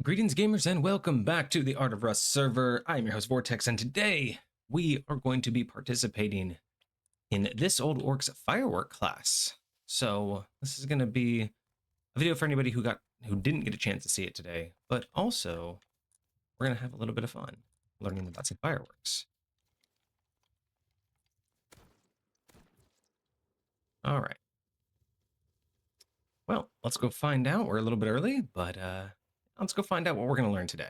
Greetings, gamers, and welcome back to the Art of Rust server. I'm your host, Vortex, and today we are going to be participating in This Old Orc's firework class. So this is going to be a video for anybody who didn't get a chance to see it today, but also we're going to have a little bit of fun learning about some fireworks. All right. Well, let's go find out. We're a little bit early, but let's go find out what we're going to learn today.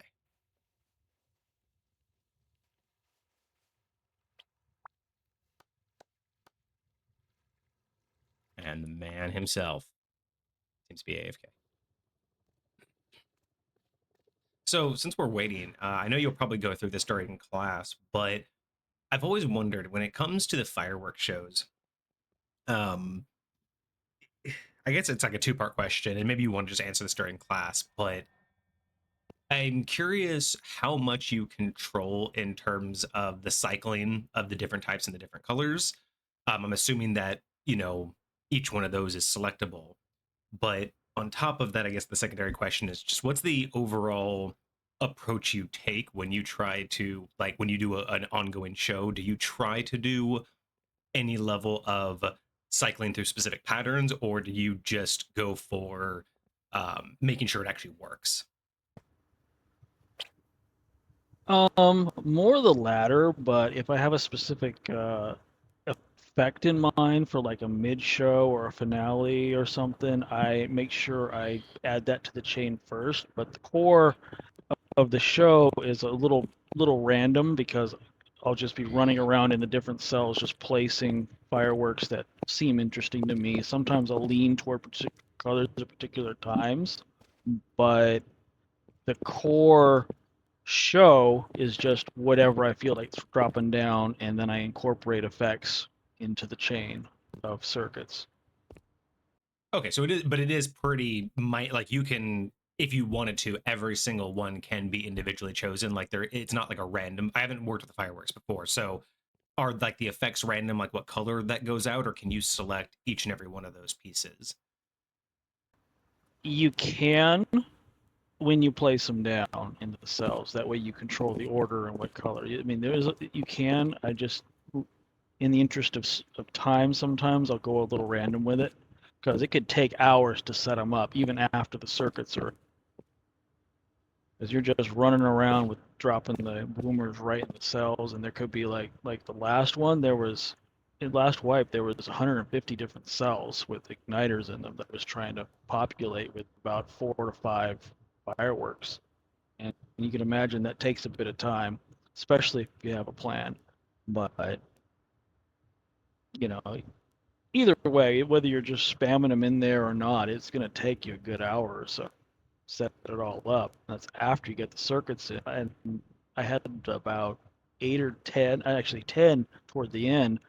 And the man himself seems to be AFK. So, since we're waiting, I know you'll probably go through this during class, but I've always wondered when it comes to the fireworks shows. Um, I guess it's like a two-part question, and maybe you want to just answer this during class, but I'm curious how much you control in terms of the cycling of the different types and the different colors. I'm assuming that, each one of those is selectable. But on top of that, I guess the secondary question is just what's the overall approach you take when you try to, like, when you do an ongoing show? Do you try to do any level of cycling through specific patterns, or do you just go for making sure it actually works? More the latter, but if I have a specific effect in mind for like a mid-show or a finale or something, I make sure I add that to the chain first. But the core of the show is a little random because I'll just be running around in the different cells, just placing fireworks that seem interesting to me. Sometimes I'll lean toward particular colors at particular times, but the core show is just whatever I feel like dropping down, and then I incorporate effects into the chain of circuits. Okay, so it is, but it is pretty like you can, if you wanted to, every single one can be individually chosen. Like it's not like a random. I haven't worked with the fireworks before, so are like the effects random, like what color that goes out, or can you select each and every one of those pieces? You can when you place them down into the cells. That way you control the order and what color. I mean, you can. I just, in the interest of time, sometimes I'll go a little random with it because it could take hours to set them up, even after the circuits are, because you're just running around with dropping the boomers right in the cells, and there could be like the last one. There was in last wipe there was 150 different cells with igniters in them that was trying to populate with about 4 to 5 fireworks, and you can imagine that takes a bit of time, especially if you have a plan. But you know, either way, whether you're just spamming them in there or not, it's going to take you a good hour or so set it all up. That's after you get the circuits in. And I had about 8 or 10, actually 10 toward the end,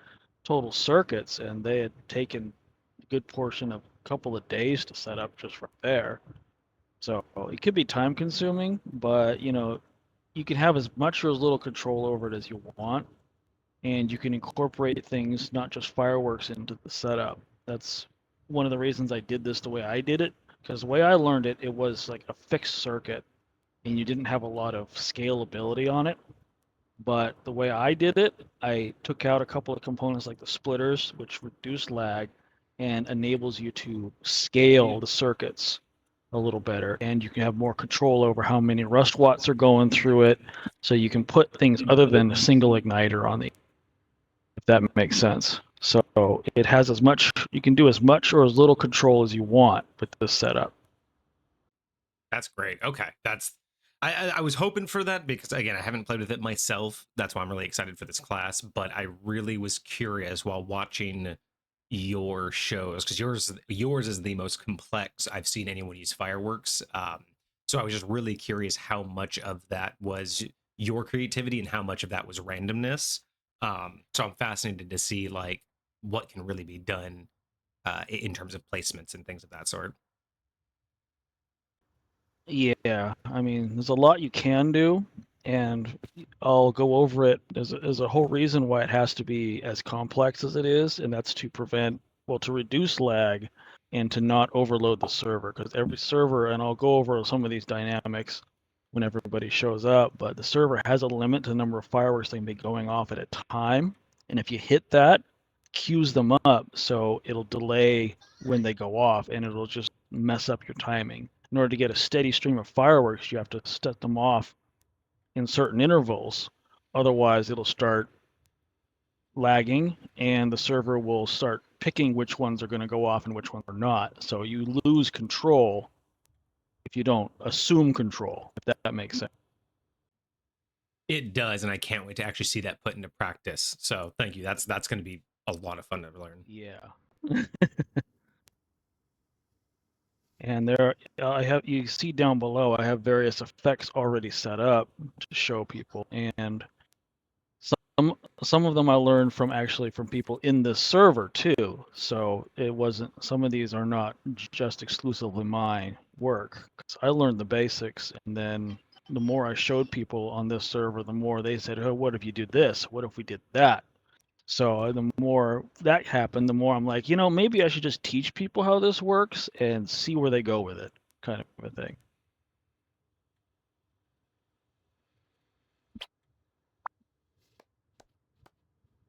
total circuits, and they had taken a good portion of a couple of days to set up just right there. So it could be time consuming, but you can have as much or as little control over it as you want, and you can incorporate things, not just fireworks, into the setup. That's one of the reasons I did this the way I did it, because the way I learned it, it was like a fixed circuit, and you didn't have a lot of scalability on it. But the way I did it, I took out a couple of components like the splitters, which reduce lag and enables you to scale the circuits a little better. And you can have more control over how many rust watts are going through it. So you can put things other than a single igniter on the, if that makes sense. So it has as much, you can do as much or as little control as you want with this setup. That's great. Okay, I was hoping for that because again, I haven't played with it myself. That's why I'm really excited for this class. But I really was curious while watching your shows because yours is the most complex I've seen anyone use fireworks. So I was just really curious how much of that was your creativity and how much of that was randomness. So I'm fascinated to see like what can really be done in terms of placements and things of that sort. Yeah, I mean, there's a lot you can do, and I'll go over it. There's a whole reason why it has to be as complex as it is, and that's to prevent, well, to reduce lag and to not overload the server, because every server, and I'll go over some of these dynamics, when everybody shows up, but the server has a limit to the number of fireworks that can be going off at a time. And if you hit that, queues them up, so it'll delay when they go off, and it'll just mess up your timing. In order to get a steady stream of fireworks, you have to set them off in certain intervals. Otherwise, it'll start lagging, and the server will start picking which ones are going to go off and which ones are not. So you lose control if you don't assume control, if that makes sense. It does, and I can't wait to actually see that put into practice. So thank you. That's going to be a lot of fun to learn. Yeah. And there, I have, you see down below, I have various effects already set up to show people, and some of them I learned from people in this server too. So it wasn't, some of these are not just exclusively my work. 'Cause I learned the basics, and then the more I showed people on this server, the more they said, "Oh, what if you did this? What if we did that?" So the more that happened, the more I'm like, maybe I should just teach people how this works and see where they go with it, kind of a thing.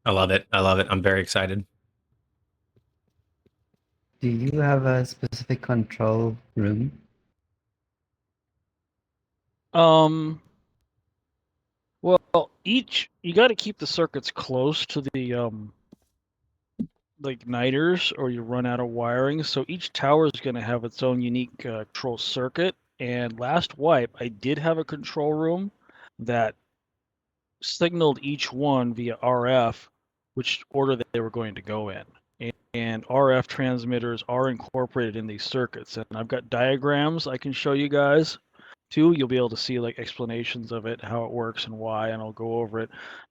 I love it. I love it. I'm very excited. Do you have a specific control room? Well, you got to keep the circuits close to the igniters, or you run out of wiring. So each tower is going to have its own unique control circuit. And last wipe, I did have a control room that signaled each one via RF which order they were going to go in. And RF transmitters are incorporated in these circuits. And I've got diagrams I can show you guys too. You'll be able to see like explanations of it, how it works and why, and I'll go over it.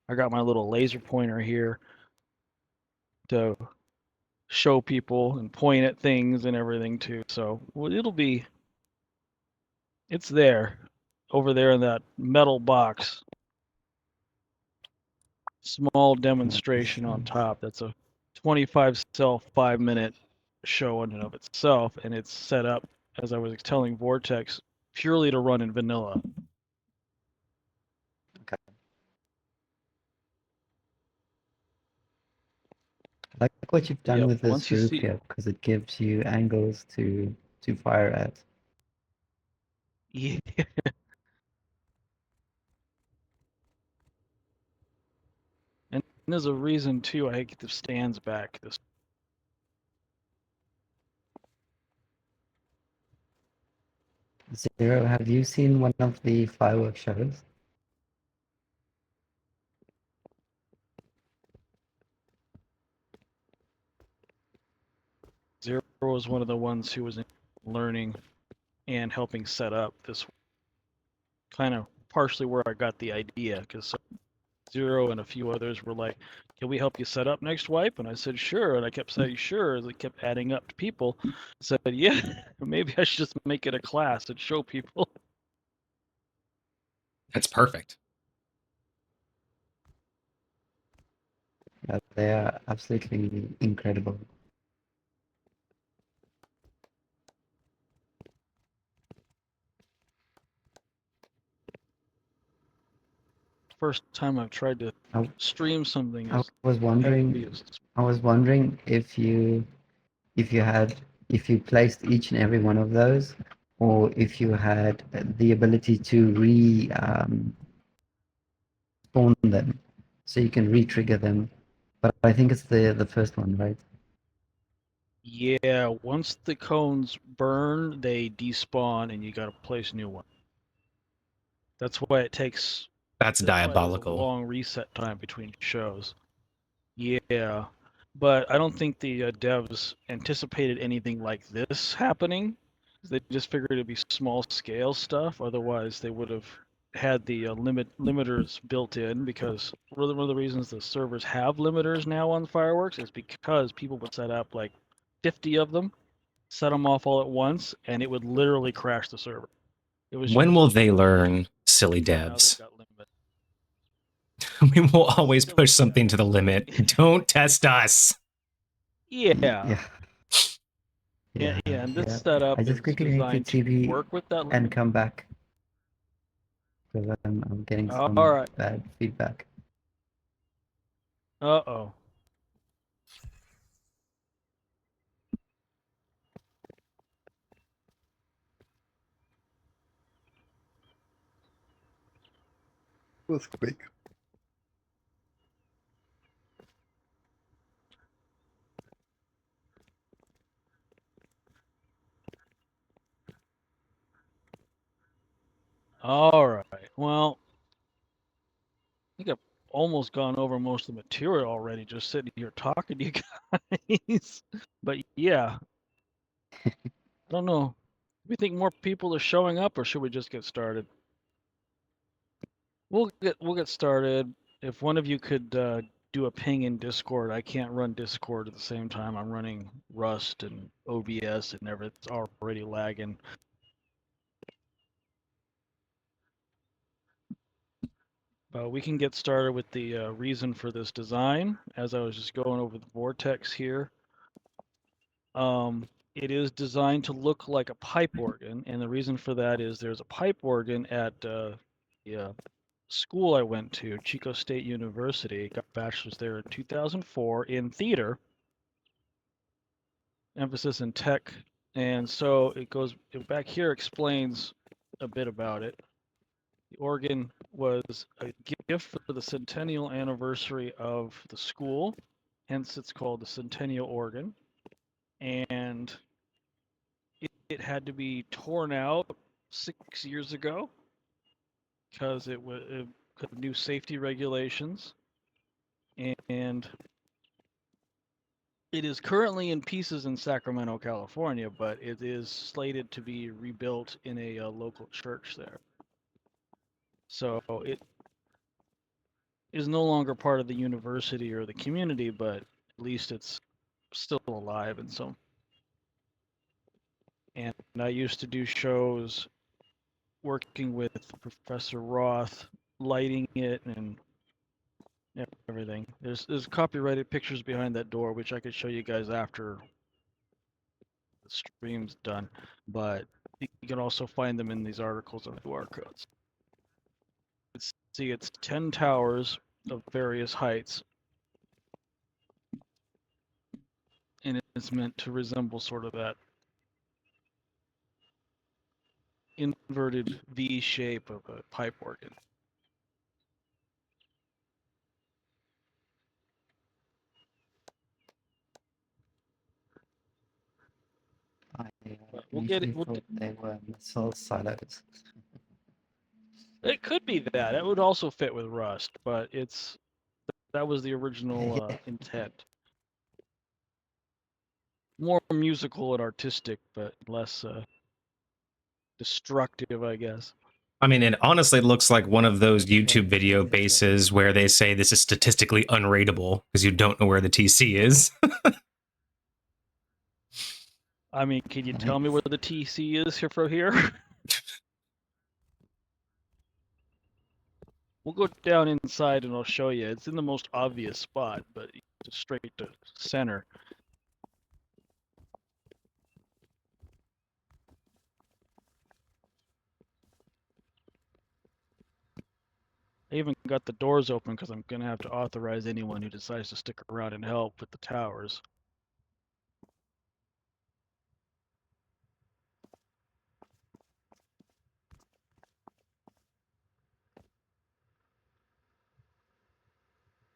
I got my little laser pointer here to show people and point at things and everything too. So it's there, over there in that metal box. Small demonstration on top. That's a 25 cell 5-minute show in and of itself, and it's set up, as I was telling Vortex, purely to run in vanilla. Okay. I like what you've done Yep. with Once this you roof see, here, because it gives you angles to fire at. yeah, and there's a reason too. I get the stands back. This Zero, have you seen one of the firework shows? Zero was one of the ones who was learning and helping set up this, kind of partially where I got the idea, because Zero and a few others were like, "Can we help you set up next wipe?" And I said, "Sure." And I kept saying, "Sure," as it kept adding up to people. I said, "Yeah, maybe I should just make it a class and show people." That's perfect. They are absolutely incredible. First time I've tried to I, stream something I as was heavy wondering, as this. I was wondering if you had if you placed each and every one of those, or if you had the ability to spawn them, so you can re-trigger them. But I think it's the first one, right? Yeah, once the cones burn, they despawn and you got to place new one. That's why it takes. That's That's why there's a diabolical. long reset time between shows. Yeah, but I don't think the devs anticipated anything like this happening. They just figured it'd be small scale stuff. Otherwise, they would have had the limiters built in, because one of the reasons the servers have limiters now on fireworks is because people would set up like 50 of them, set them off all at once, and it would literally crash the server. It was When just, will they learn, silly so now they've devs? got limit. We will always Silly push something to the limit. Don't test us. Yeah. Yeah, Yeah, yeah, yeah, and this yeah. setup I just is quickly need to designed to TP work with that and limit. come back. because I'm getting All some right. bad feedback. Uh-oh. Was quick. All right. Well, I think I've almost gone over most of the material already, just sitting here talking to you guys. But yeah, I don't know. Do we think more people are showing up, or should we just get started? We'll get started. If one of you could do a ping in Discord, I can't run Discord at the same time. I'm running Rust and OBS and everything's already lagging. But we can get started with the reason for this design. As I was just going over the vortex here, it is designed to look like a pipe organ, and the reason for that is there's a pipe organ at the school I went to, Chico State University. Got a bachelor's there in 2004 in theater, emphasis in tech, and so it goes back here explains a bit about it. The organ was a gift for the centennial anniversary of the school, hence it's called the Centennial Organ. And it had to be torn out 6 years ago because it was because of new safety regulations. And it is currently in pieces in Sacramento, California, but it is slated to be rebuilt in a local church there. So it is no longer part of the university or the community, but at least it's still alive and so. And I used to do shows working with Professor Roth, lighting it and everything. There's copyrighted pictures behind that door, which I could show you guys after the stream's done. But you can also find them in these articles of QR codes. See, it's 10 towers of various heights, and it's meant to resemble sort of that inverted V shape of a pipe organ. I We'll get initially it. thought they were missile silos. It could be that. It would also fit with Rust, but that was the original intent. More musical and artistic, but less destructive, I guess. I mean, it honestly looks like one of those YouTube Okay, video yes, bases where they say this is statistically unrateable because you don't know where the TC is. I mean, can you tell me Nice. where the TC is here from here? We'll go down inside and I'll show you. It's in the most obvious spot, but just straight to center. I even got the doors open because I'm going to have to authorize anyone who decides to stick around and help with the towers.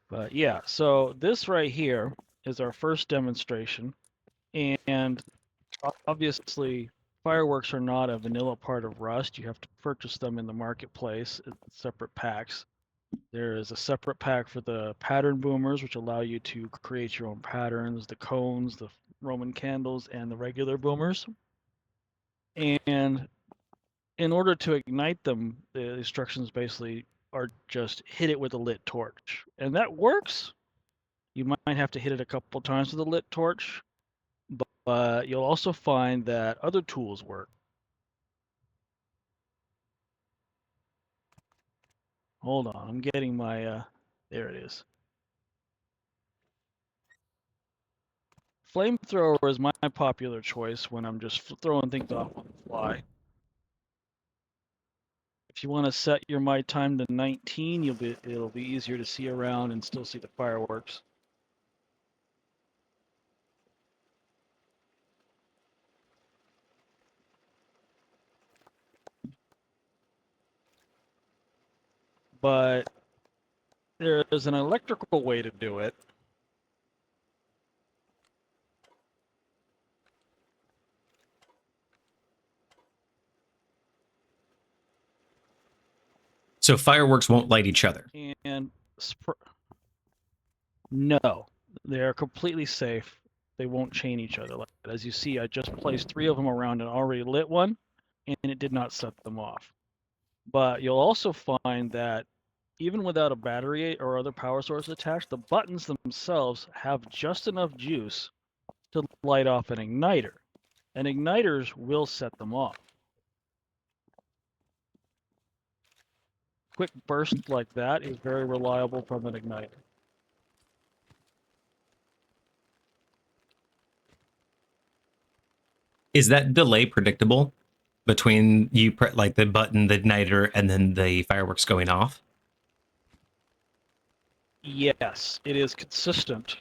But yeah, so this right here is our first demonstration. And obviously, fireworks are not a vanilla part of Rust. You have to purchase them in the marketplace in separate packs. There is a separate pack for the pattern boomers, which allow you to create your own patterns, the cones, the Roman candles, and the regular boomers. And in order to ignite them, the instructions basically are just hit it with a lit torch. And that works. You might have to hit it a couple times with a lit torch, but you'll also find that other tools work. Hold on, I'm getting my, there it is. Flamethrower is my popular choice when I'm just throwing things off on the fly. If you want to set your my time to 19, it'll be easier to see around and still see the fireworks. But there is an electrical way to do it. So fireworks won't light each other. And no, they're completely safe. They won't chain each other. As you see, I just placed 3 of them around and already lit one, and it did not set them off. But you'll also find that even without a battery or other power source attached, the buttons themselves have just enough juice to light off an igniter. And igniters will set them off. Quick burst like that is very reliable from an igniter. Is that delay predictable between like the button, the igniter, and then the fireworks going off? Yes, it is consistent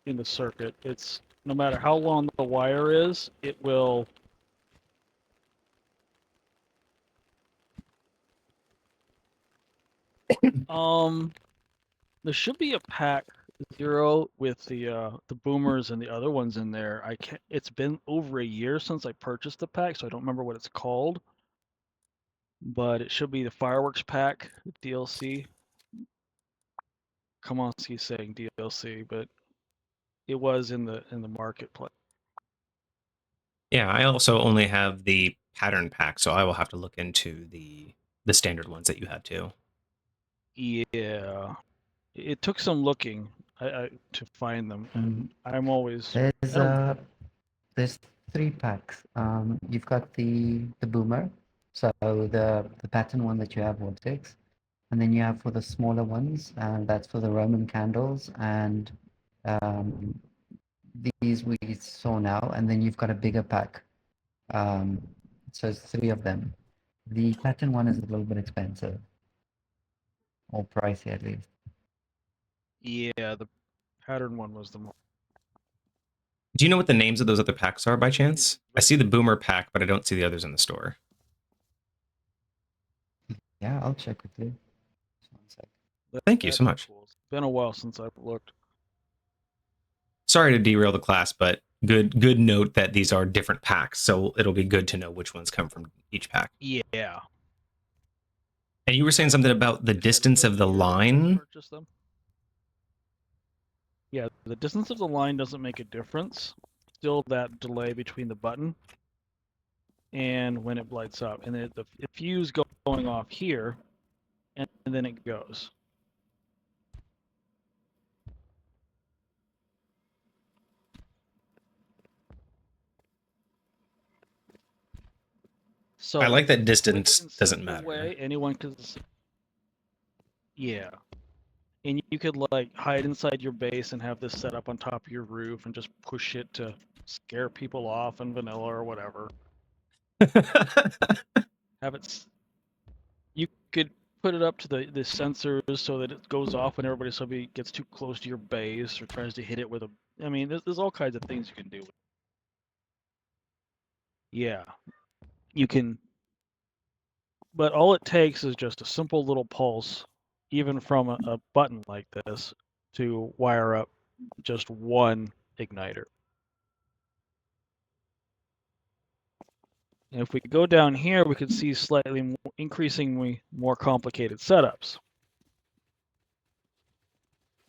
in the circuit. It's no matter how long the wire is, it will there should be a pack 0 with the boomers and the other ones in there. It's been over a year since I purchased the pack, so I don't remember what it's called. But it should be the fireworks pack DLC. Come on, he's saying DLC, but it was in the marketplace. Yeah, I also only have the pattern pack, so I will have to look into the standard ones that you have too. Yeah, it took some looking to find them, and I'm always There's 3 packs. You've got the boomer, so the pattern one that you have vortex, and then you have for the smaller ones, and that's for the Roman candles and um, these we saw now, and then you've got a bigger pack. So it's 3 of them. The pattern one is a little bit expensive, or pricey at least. Yeah, the pattern one was the most. Do you know what the names of those other packs are by chance? I see the boomer pack, but I don't see the others in the store. Yeah, I'll check with you. Just 1 sec. Thank you so much. Cool. It's been a while since I've looked. Sorry to derail the class, but good note that these are different packs, so it'll be good to know which ones come from each pack. Yeah. And you were saying something about the distance of the line? Purchase them. Yeah, the distance of the line doesn't make a difference. Still that delay between the button and when it lights up. And the fuse going off here, and then it goes. So I like that distance doesn't matter. Way, anyone can. Yeah. And you could like hide inside your base and have this set up on top of your roof and just push it to scare people off in vanilla or whatever. Have it. You could put it up to the sensors so that it goes off whenever somebody gets too close to your base or tries to hit it with a. I mean, there's all kinds of things you can do. Yeah, you can. But all it takes is just a simple little pulse, even from a button like this, to wire up just one igniter. And if we go down here, we could see slightly increasingly more complicated setups.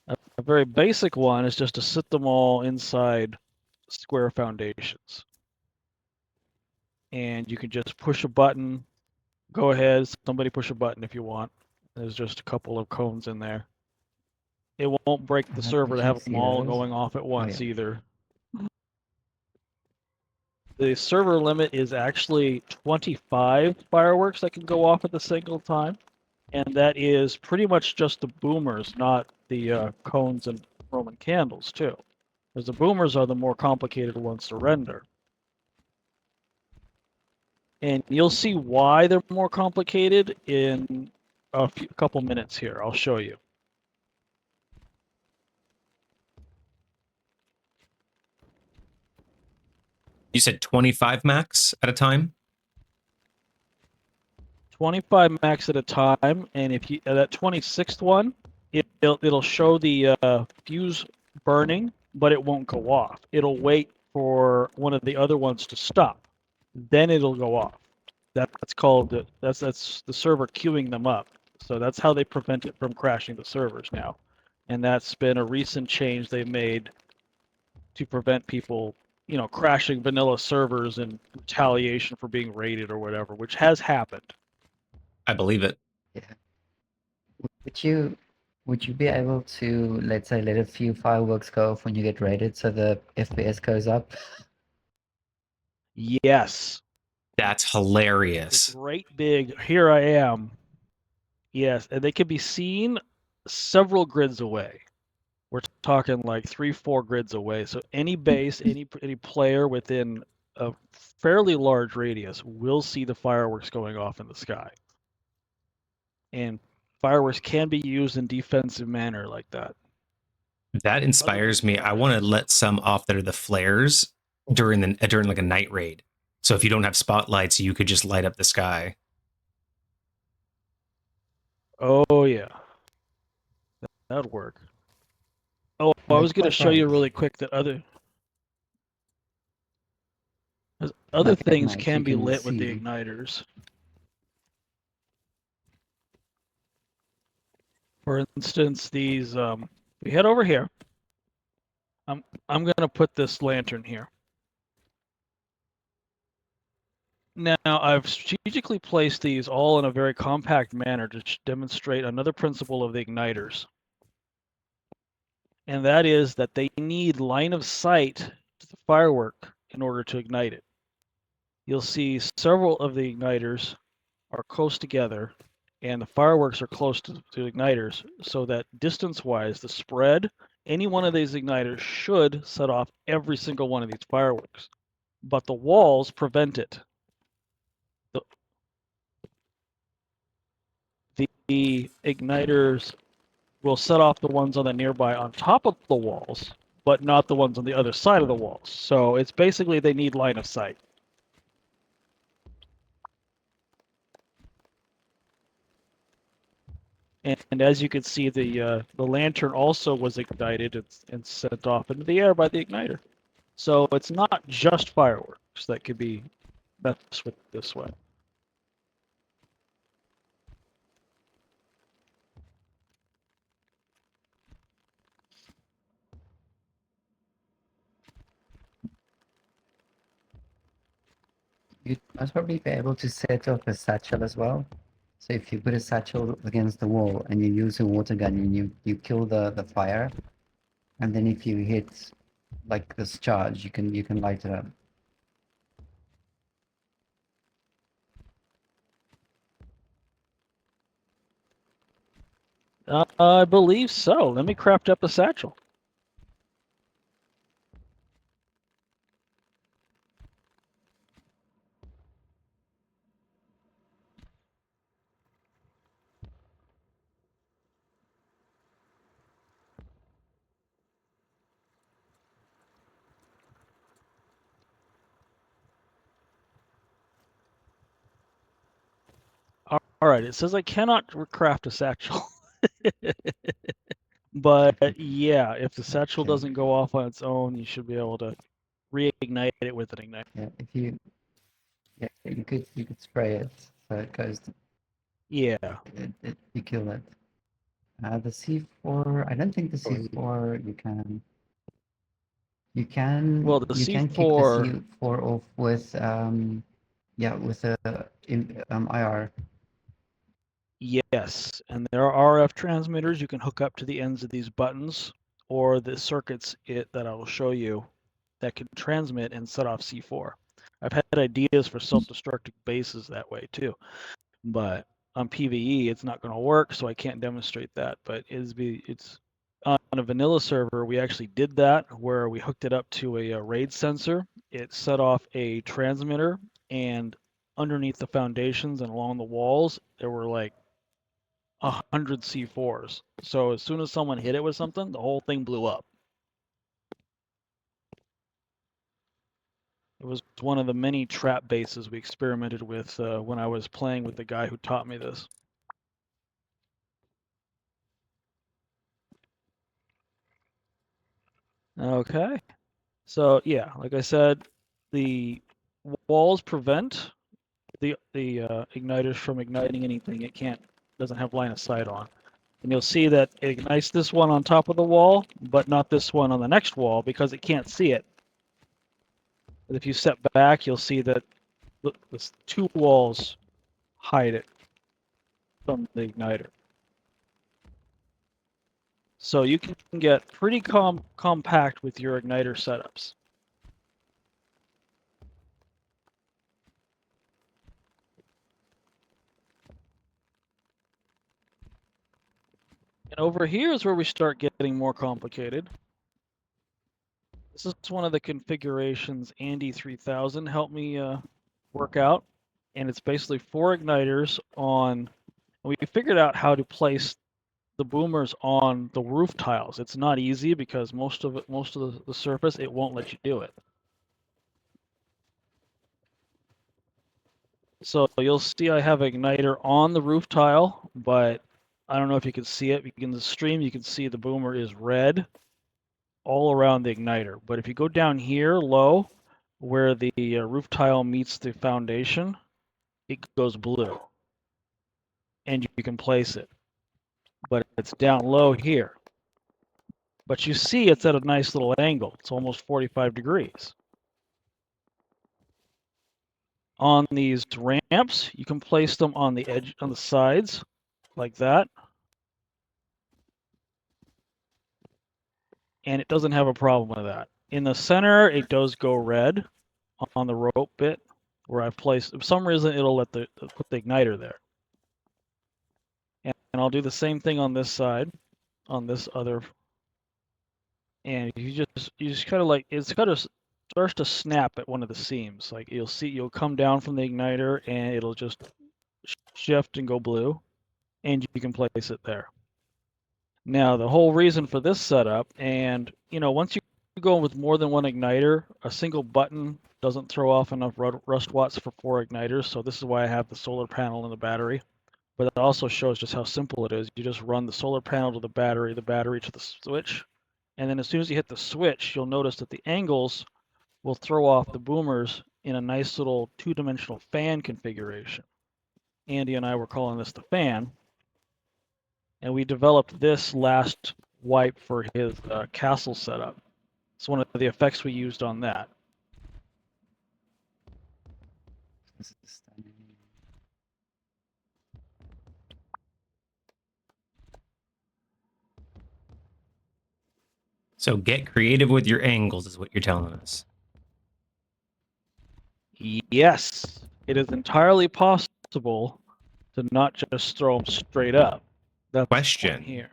A very basic one is just to sit them all inside square foundations. And you can just push a button. Go ahead, somebody push a button if you want. There's just a couple of cones in there. It won't break the server to have them all going off at once either. The server limit is actually 25 fireworks that can go off at the single time. And that is pretty much just the boomers, not the cones and Roman candles, too. Because the boomers are the more complicated ones to render. And you'll see why they're more complicated in a couple minutes here. I'll show you. You said 25 max at a time? 25 max at a time, and if you that 26th one, it'll show the fuse burning, but it won't go off. It'll wait for one of the other ones to stop, then it'll go off. That's called that's the server queuing them up. So that's how they prevent it from crashing the servers now, and that's been a recent change they made to prevent people, crashing vanilla servers in retaliation for being raided or whatever, which has happened. I believe it. Yeah. Would you be able to, let's say, let a few fireworks go off when you get raided so the FPS goes up? Yes. That's It's hilarious. great big, here I am. Yes, and they can be seen several grids away. We're talking like 3-4 grids away. So any base, any player within a fairly large radius will see the fireworks going off in the sky. And fireworks can be used in defensive manner like that. That inspires me. I want to let some off that are the flares during like a night raid. So if you don't have spotlights, you could just light up the sky. Oh yeah, that'd work. Oh, I was going to show you really quick that other things night, can you be can lit with the see. igniters. For instance, these we head over here. I'm going to put this lantern here. Now, I've strategically placed these all in a very compact manner to demonstrate another principle of the igniters. And that is that they need line of sight to the firework in order to ignite it. You'll see several of the igniters are close together, and the fireworks are close to igniters, so that distance-wise, the spread, any one of these igniters should set off every single one of these fireworks. But the walls prevent it. The igniters will set off the ones on the nearby on top of the walls, but not the ones on the other side of the walls. So it's basically they need line of sight. And as you can see, the lantern also was ignited and sent off into the air by the igniter. So it's not just fireworks that could be messed with this way. You'd most probably be able to set off a satchel as well. So if you put a satchel against the wall and you use a water gun and you kill the fire, and then if you hit like this charge, you can light it up. I believe so. Let me craft up a satchel. All right, it says I cannot craft a satchel. But yeah, if the satchel Okay. doesn't go off on its own, you should be able to reignite it with an igniter. Yeah, you could spray it so it goes. Yeah. You kill it. The C4, I don't think the C4 you can. Well, the You can kick the C4, C4 off with with a IR. yes, and there are RF transmitters you can hook up to the ends of these buttons or the circuits that I will show you that can transmit and set off C4. I've had ideas for self-destructive bases that way too, but on PvE it's not going to work, so I can't demonstrate that. But it's on a vanilla server we actually did that where we hooked it up to a RAID sensor. It set off a transmitter and underneath the foundations and along the walls, there were like 100 C4s. So as soon as someone hit it with something, the whole thing blew up. It was one of the many trap bases we experimented with when I was playing with the guy who taught me this. Okay. So yeah, like I said, the walls prevent the igniters from igniting anything it doesn't have line of sight on. And you'll see that it ignites this one on top of the wall, but not this one on the next wall because it can't see it. But if you step back, you'll see that the two walls hide it from the igniter. So you can get pretty compact with your igniter setups. And over here is where we start getting more complicated. This is one of the configurations Andy 3000 helped me work out. And it's basically 4 igniters on, we figured out how to place the boomers on the roof tiles. It's not easy because most of the surface, it won't let you do it. So you'll see I have an igniter on the roof tile, but I don't know if you can see it. In the stream, you can see the boomer is red all around the igniter. But if you go down here low, where the roof tile meets the foundation, it goes blue. And you can place it. But it's down low here. But you see it's at a nice little angle. It's almost 45 degrees. On these ramps, you can place them on the edge, on the sides, like that. And it doesn't have a problem with that. In the center, it does go red on the rope bit where I've placed. For some reason, it'll let put the igniter there. And I'll do the same thing on this side, on this other. And you just kind of like, it's kind of starts to snap at one of the seams. Like you'll come down from the igniter and it'll just shift and go blue, and you can place it there. Now, the whole reason for this setup, and once you go with more than one igniter, a single button doesn't throw off enough rust watts for 4 igniters, so this is why I have the solar panel and the battery. But it also shows just how simple it is. You just run the solar panel to the battery to the switch, and then as soon as you hit the switch, you'll notice that the angles will throw off the boomers in a nice little 2-dimensional fan configuration. Andy and I were calling this the fan. And we developed this last wipe for his castle setup. It's one of the effects we used on that. This is stunning. So get creative with your angles is what you're telling us. Yes, it is entirely possible to not just throw them straight up. That's Question. the point here.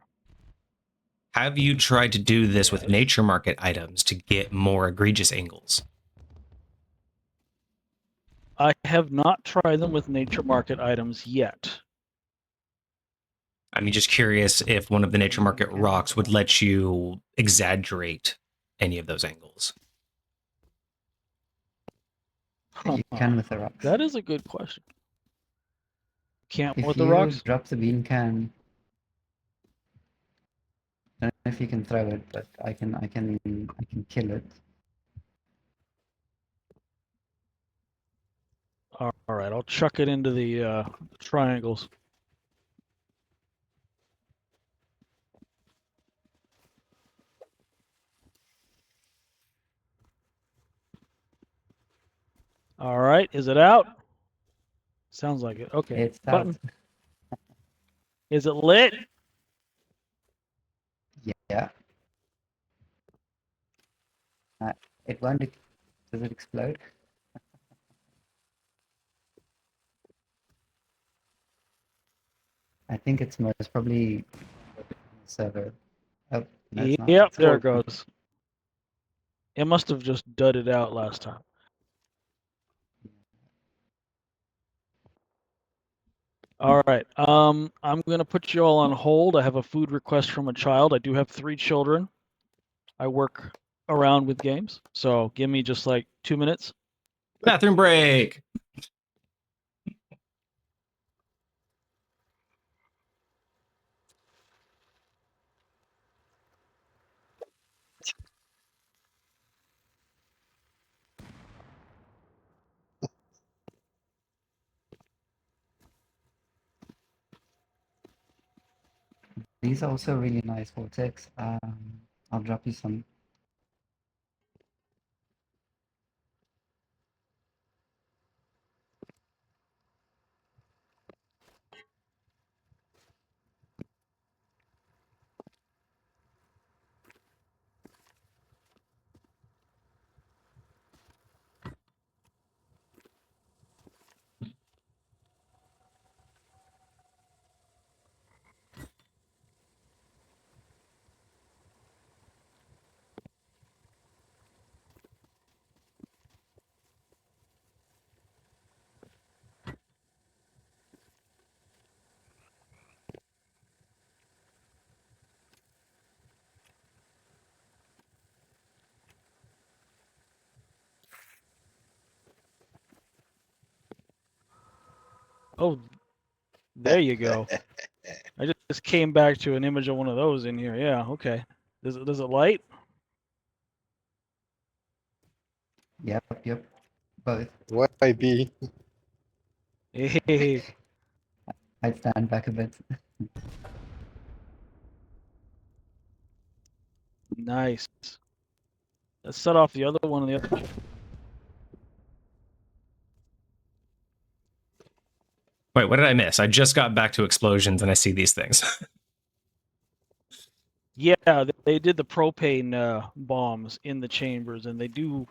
Have you tried to do this with nature market items to get more egregious angles? I have not tried them with nature market items yet. I'm just curious if one of the nature market rocks would let you exaggerate any of those angles. You can with the rocks. That is a good question. Can't If with the you rocks? drop the bean can, I don't know if you can throw it, but I can kill it. All right, I'll chuck it into the triangles. All right, is it out? Sounds like it. Okay. It's Button. out. Is it lit? Yeah. It won't. Does it explode? I think it's most probably server. Oh, no, it's not. Yep, It's there it full. goes. It must have just dudded out last time. All right. I'm gonna put you all on hold. I have a food request from a child. I do have 3 children. I work around with games, so give me just like 2 minutes. Bathroom break. These are also really nice vortex. I'll drop you some. Oh, there you go. I just came back to an image of one of those in here. Yeah, okay. Does it light? Yep, yep. Both. YB. Hey, I'd stand back a bit. nice. Let's set off the other one on the other. Wait, what did I miss? I just got back to explosions and I see these things. Yeah, they did the propane bombs in the chambers, and they do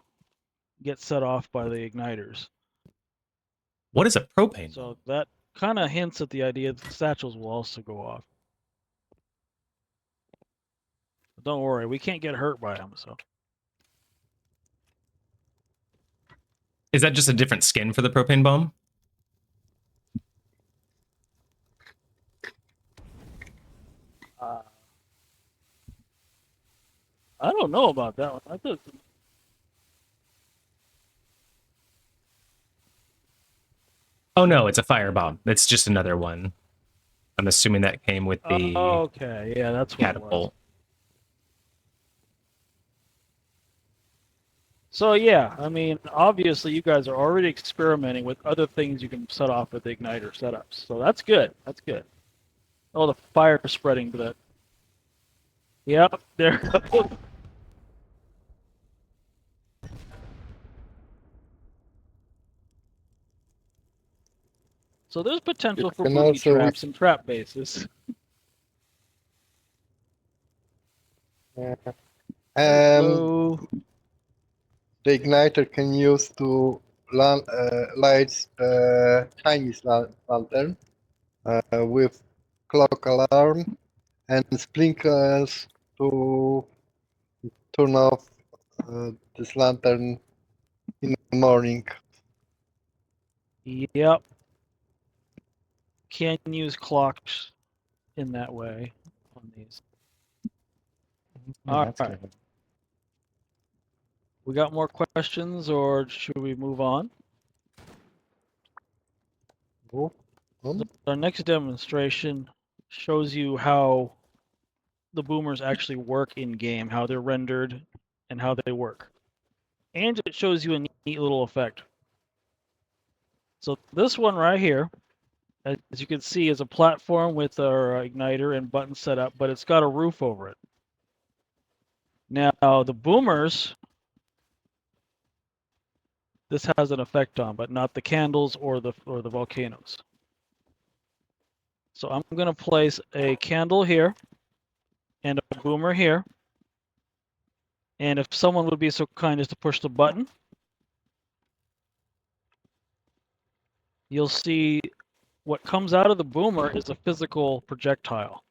get set off by the igniters. What is a propane? So that kind of hints at the idea that the satchels will also go off. But don't worry, we can't get hurt by them. So Is that just a different skin for the propane bomb? I don't know about that one. I thought Oh no, it's a firebomb. It's just another one. I'm assuming that came with the okay, yeah, that's what it was. catapult. So yeah, I mean, obviously you guys are already experimenting with other things you can set off with the igniter setups. So that's good. That's good. Oh, the fire spreading, but yep, there goes. So there's potential for can booby also traps and trap bases. Um, Hello. the igniter can use to light Chinese lantern with clock alarm and sprinklers to turn off this lantern in the morning. Yep. Can use clocks in that way on these. Yeah, All that's right. clever. We got more questions, or should we move on? Oh, Our next demonstration shows you how the boomers actually work in game, how they're rendered, and how they work. And it shows you a neat little effect. So this one right here, as you can see, is a platform with our igniter and button set up, but it's got a roof over it. Now the boomers, this has an effect on, but not the candles or the volcanoes. So I'm going to place a candle here and a boomer here. And if someone would be so kind as to push the button, you'll see what comes out of the boomer is a physical projectile.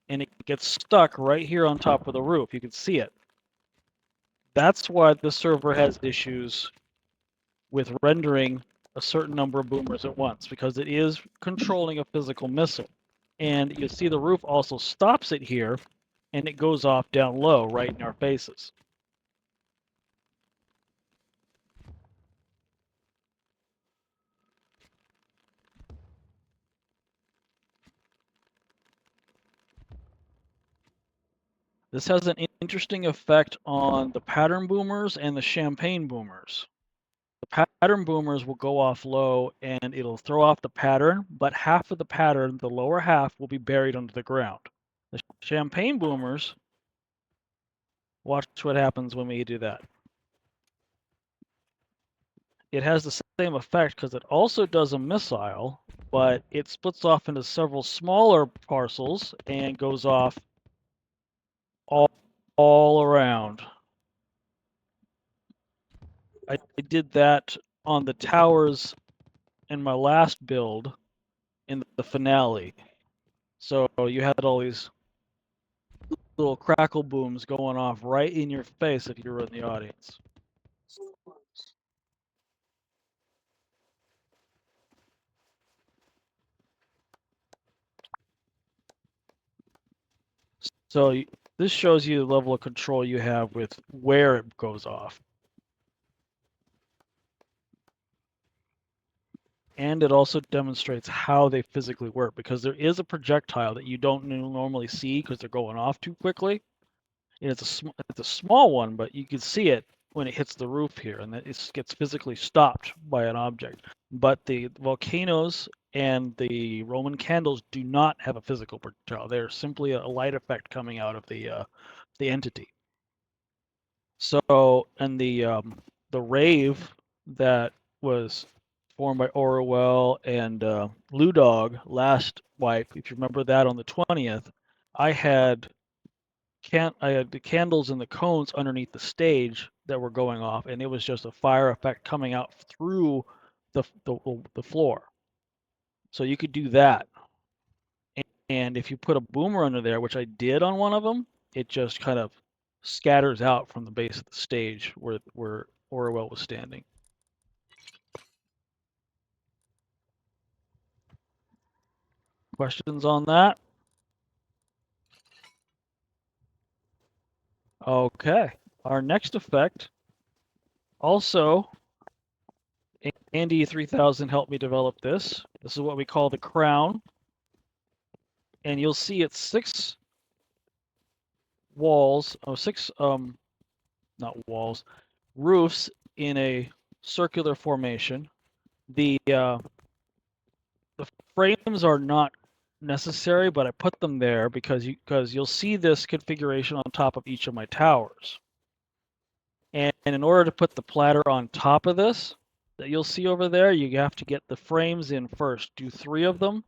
And it gets stuck right here on top of the roof. You can see it. That's why the server has issues with rendering a certain number of boomers at once because it is controlling a physical missile. And you see the roof also stops it here, and it goes off down low right in our faces. This has an interesting effect on the pattern boomers and the champagne boomers. The pattern boomers will go off low and it'll throw off the pattern, but half of the pattern, the lower half, will be buried under the ground. The champagne boomers, watch what happens when we do that. It has the same effect because it also does a missile, but it splits off into several smaller parcels and goes off all around. I did that on the towers in my last build in the finale. So you had all these little crackle booms going off right in your face if you were in the audience. So this shows you the level of control you have with where it goes off. And it also demonstrates how they physically work because there is a projectile that you don't normally see because they're going off too quickly. And it's a small one, but you can see it when it hits the roof here, and it gets physically stopped by an object. But the volcanoes and the Roman candles do not have a physical projectile. They're simply a light effect coming out of the entity. So, and the rave that was formed by Orwell and Ludog last wipe, if you remember that on the 20th, I had the candles and the cones underneath the stage that were going off, and it was just a fire effect coming out through the floor. So you could do that. And if you put a boomer under there, which I did on one of them, it just kind of scatters out from the base of the stage where Orwell was standing. Questions on that? Okay. Our next effect, also, Andy 3000 helped me develop this. This is what we call the crown. And you'll see it's 6 walls, not walls, roofs in a circular formation. The frames are not necessary, but I put them there because you'll see this configuration on top of each of my towers. And in order to put the platter on top of this that you'll see over there, you have to get the frames in first. Do 3 of them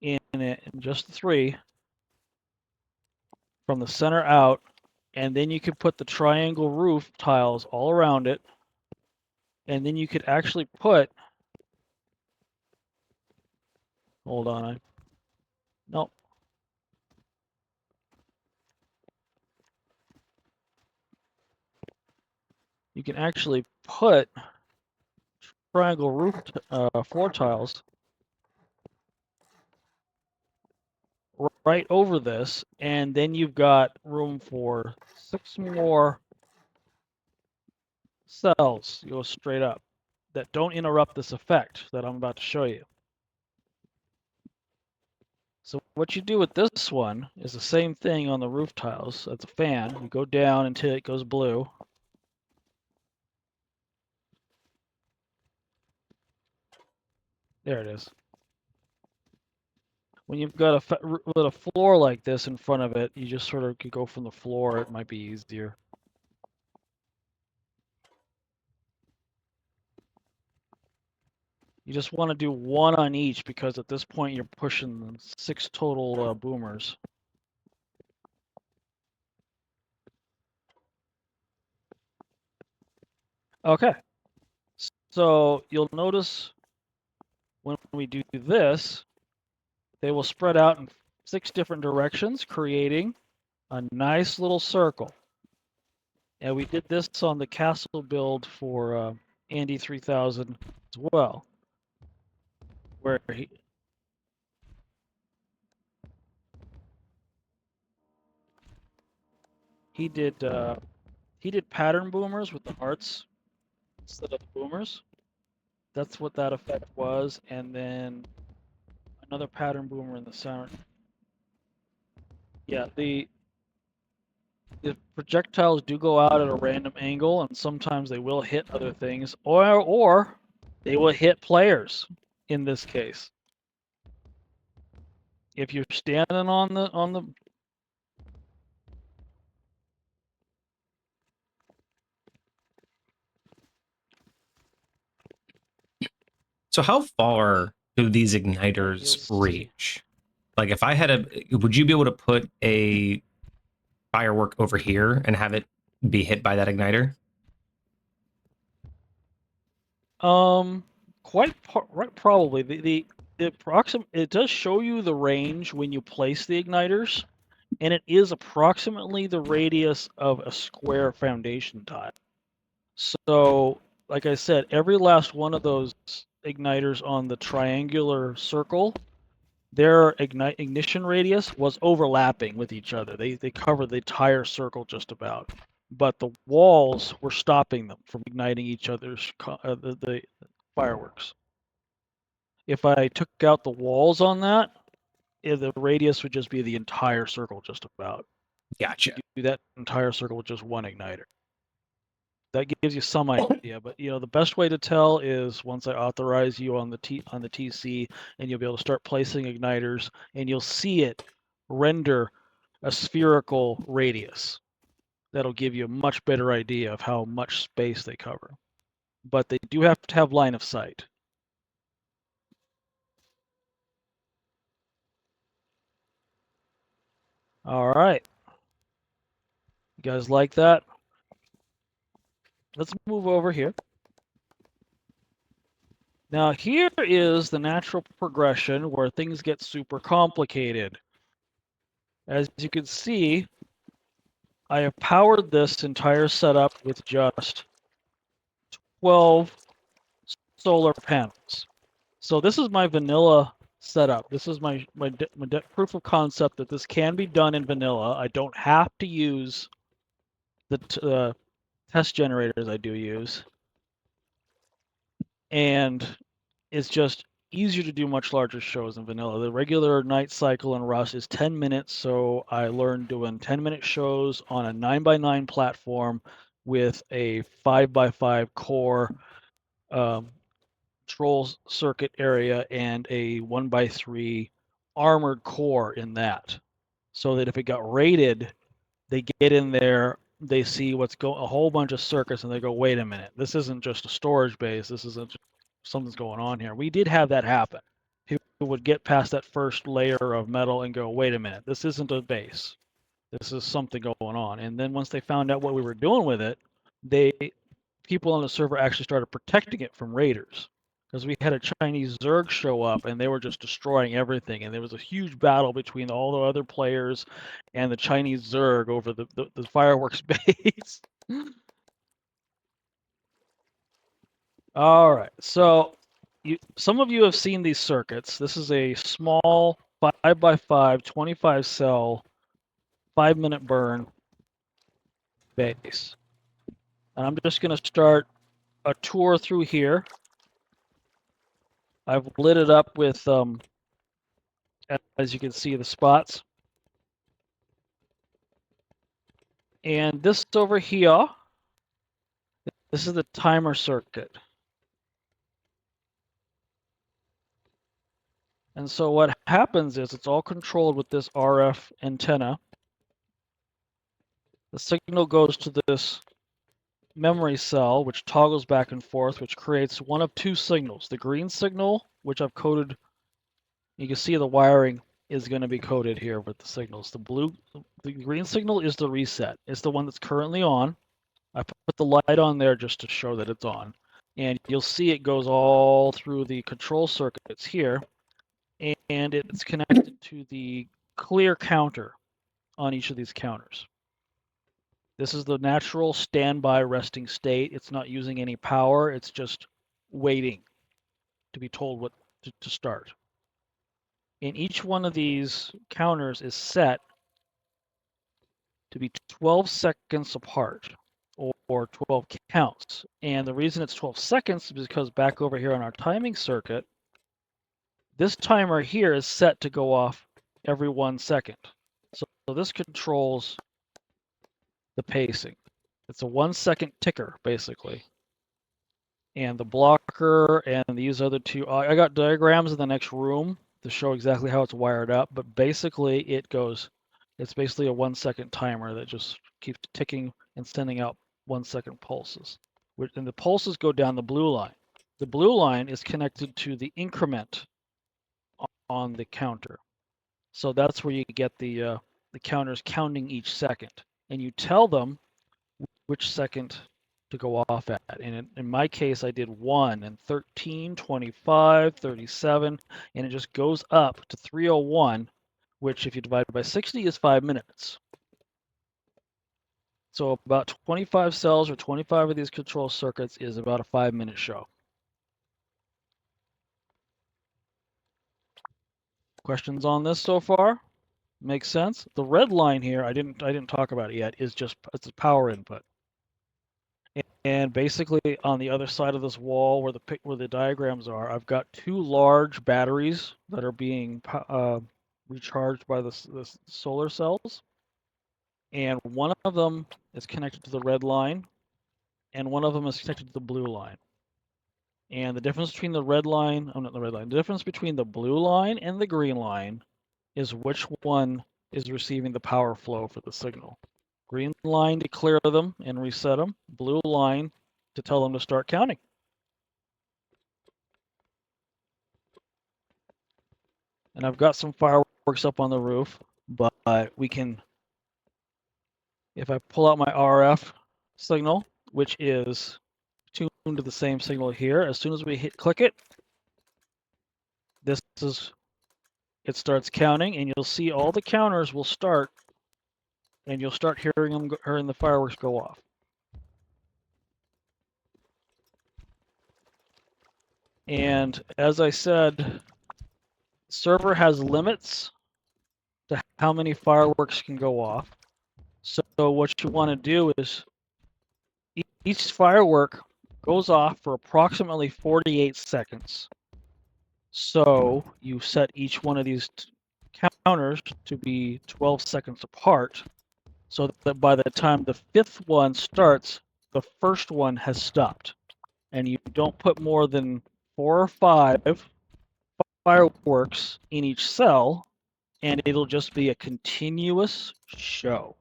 in just 3 from the center out, and then you could put the triangle roof tiles all around it, and then you could actually put, hold on, nope. You can actually put triangle roof floor tiles right over this, and then you've got room for 6 more cells, go straight up, that don't interrupt this effect that I'm about to show you. So what you do with this one is the same thing on the roof tiles. That's a fan. You go down until it goes blue. There it is. When you've got a floor like this in front of it, you just sort of could go from the floor. It might be easier. You just want to do 1 on each because at this point you're pushing 6 total boomers. Okay. So you'll notice when we do this, they will spread out in 6 different directions, creating a nice little circle. And we did this on the castle build for Andy 3000 as well, where he did pattern boomers with the hearts instead of the boomers. That's what that effect was, and then another pattern boomer in the center. Yeah, the projectiles do go out at a random angle, and sometimes they will hit other things, or they will hit players. In this case, if you're standing on the So how far do these igniters reach? Like if I had would you be able to put a firework over here and have it be hit by that igniter? Right, probably the approximate. It does show you the range when you place the igniters, and it is approximately the radius of a square foundation tile. So, like I said, every last one of those igniters on the triangular circle, their ignition radius was overlapping with each other. They covered the entire circle just about, but the walls were stopping them from igniting each other's the fireworks. If I took out the walls on that, the radius would just be the entire circle just about. Gotcha. Do that entire circle with just one igniter. That gives you some idea, but the best way to tell is once I authorize you on the TC, and you'll be able to start placing igniters, and you'll see it render a spherical radius. That'll give you a much better idea of how much space they cover. But they do have to have line of sight. All right. You guys like that? Let's move over here. Now here is the natural progression where things get super complicated. As you can see, I have powered this entire setup with just 12 solar panels. So this is my vanilla setup. This is my proof of concept that this can be done in vanilla. I don't have to use the test generators I do use. And it's just easier to do much larger shows in vanilla. The regular night cycle in Rust is 10 minutes, so I learned doing 10-minute shows on a 9x9 platform with a 5x5 core control circuit area and a 1x3 armored core in that. So that if it got raided, they get in there, they see what's going, a whole bunch of circuits, and they go, wait a minute, this isn't just a storage base, this isn't just, something's going on here. We did have that happen. People would get past that first layer of metal and go, wait a minute, this isn't a base. This is something going on. And then once they found out what we were doing with it, people on the server actually started protecting it from raiders. Because we had a Chinese Zerg show up and they were just destroying everything. And there was a huge battle between all the other players and the Chinese Zerg over the fireworks base. All right, so some of you have seen these circuits. This is a small 5x5, 25 cell, 5-minute burn base. And I'm just going to start a tour through here. I've lit it up with, as you can see, the spots. And this over here, this is the timer circuit. And so what happens is it's all controlled with this RF antenna. The signal goes to this memory cell, which toggles back and forth, which creates one of two signals. The green signal, which I've coded, you can see the wiring is going to be coded here with the signals. The green signal is the reset. It's the one that's currently on. I put the light on there just to show that it's on. And you'll see it goes all through the control circuits here. And it's connected to the clear counter on each of these counters. This is the natural standby resting state. It's not using any power. It's just waiting to be told what to start. And each one of these counters is set to be 12 seconds apart, or 12 counts. And the reason it's 12 seconds is because back over here on our timing circuit, this timer here is set to go off every 1 second. So this controls the pacing. It's a 1 second ticker, basically. And the blocker and these other two, I got diagrams in the next room to show exactly how it's wired up, but basically it's basically a 1 second timer that just keeps ticking and sending out 1 second pulses. And the pulses go down the blue line. The blue line is connected to the increment on the counter. So that's where you get the counters counting each second. And you tell them which second to go off at. And in my case, I did 1 and 13, 25, 37, and it just goes up to 301, which if you divide by 60 is 5 minutes. So about 25 cells or 25 of these control circuits is about a 5-minute show. Questions on this so far? Makes sense? The red line here, I didn't talk about it yet, is just it's a power input. And basically on the other side of this wall where the diagrams are, I've got 2 large batteries that are being recharged by the solar cells. And one of them is connected to the red line, and one of them is connected to the blue line. And the difference between the red line, not the red line, the difference between the blue line and the green line is which one is receiving the power flow for the signal. Green line to clear them and reset them, blue line to tell them to start counting. And I've got some fireworks up on the roof, but we can, if I pull out my RF signal, which is tuned to the same signal here, as soon as we click it, it starts counting, and you'll see all the counters will start, and you'll start hearing the fireworks go off. And as I said, the server has limits to how many fireworks can go off. So what you want to do is each firework goes off for approximately 48 seconds. So you set each one of these counters to be 12 seconds apart, so that by the time the 5th one starts, the first one has stopped. And you don't put more than 4 or 5 fireworks in each cell, and it'll just be a continuous show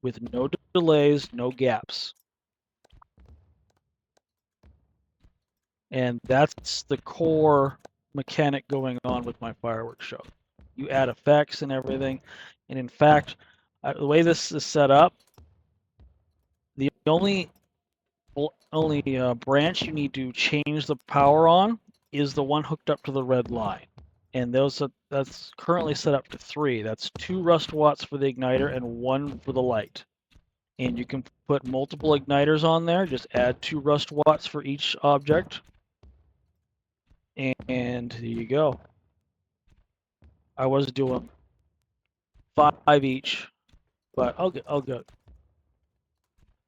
with no delays, no gaps. And that's the core mechanic going on with my fireworks show. You add effects and everything. And in fact, the way this is set up, the only branch you need to change the power on is the one hooked up to the red line. And that's currently set up to 3. That's 2 rust watts for the igniter and 1 for the light. And you can put multiple igniters on there. Just add 2 rust watts for each object. And there you go. I was doing 5 each, but I'll go.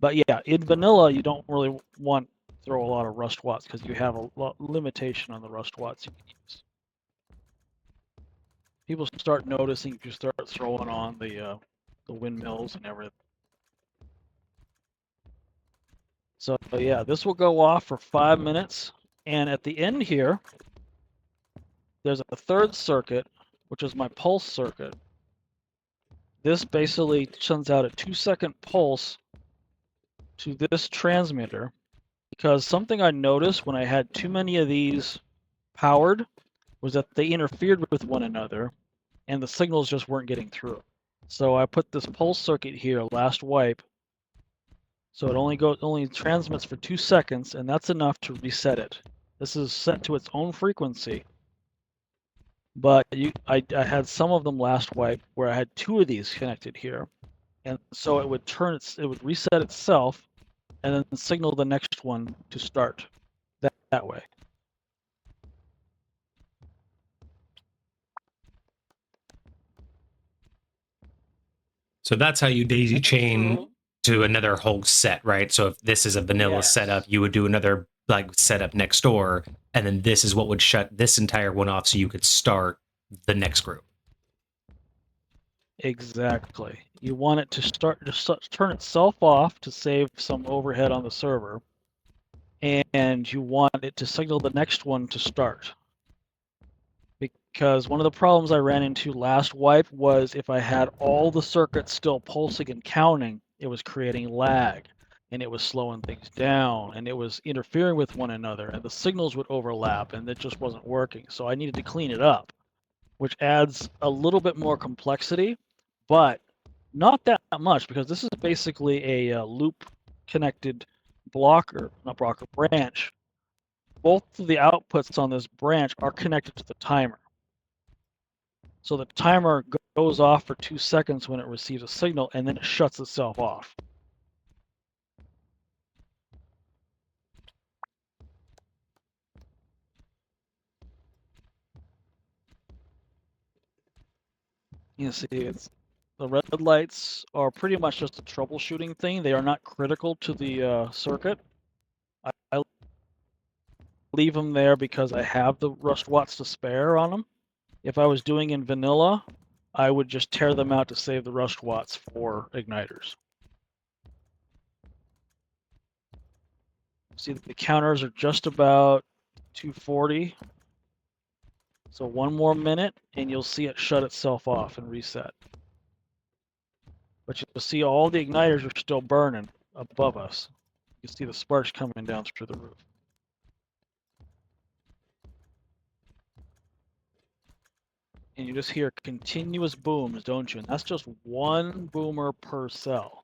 But yeah, in vanilla, you don't really want to throw a lot of rust watts because you have a limitation on the rust watts you can use. People start noticing if you start throwing on the windmills and everything. So yeah, this will go off for 5 minutes, and at the end here, there's a 3rd circuit, which is my pulse circuit. This basically sends out a 2-second pulse to this transmitter, because something I noticed when I had too many of these powered was that they interfered with one another and the signals just weren't getting through. So I put this pulse circuit here, last wipe, so it only transmits for 2 seconds, and that's enough to reset it. This is set to its own frequency, but I had some of them last wipe where I had 2 of these connected here, And so it would it would reset itself and then signal the next one to start that way. So that's how you daisy chain to another whole set, right? So if this is a vanilla Yes. setup, you would do another like setup next door, and then this is what would shut this entire one off so you could start the next group. Exactly. You want it to turn itself off to save some overhead on the server, and you want it to signal the next one to start. Because one of the problems I ran into last wipe was if I had all the circuits still pulsing and counting, it was creating lag, and it was slowing things down, and it was interfering with one another, and the signals would overlap, and it just wasn't working. So I needed to clean it up, which adds a little bit more complexity, but not that much, because this is basically a loop connected not blocker, branch. Both of the outputs on this branch are connected to the timer. So the timer goes off for 2 seconds when it receives a signal, and then it shuts itself off. You see, the red lights are pretty much just a troubleshooting thing. They are not critical to the circuit. I leave them there because I have the rust watts to spare on them. If I was doing in vanilla, I would just tear them out to save the rust watts for igniters. See, the counters are just about 240. So one more minute, and you'll see it shut itself off and reset. But you'll see all the igniters are still burning above us. You can see the sparks coming down through the roof. And you just hear continuous booms, don't you? And that's just one boomer per cell.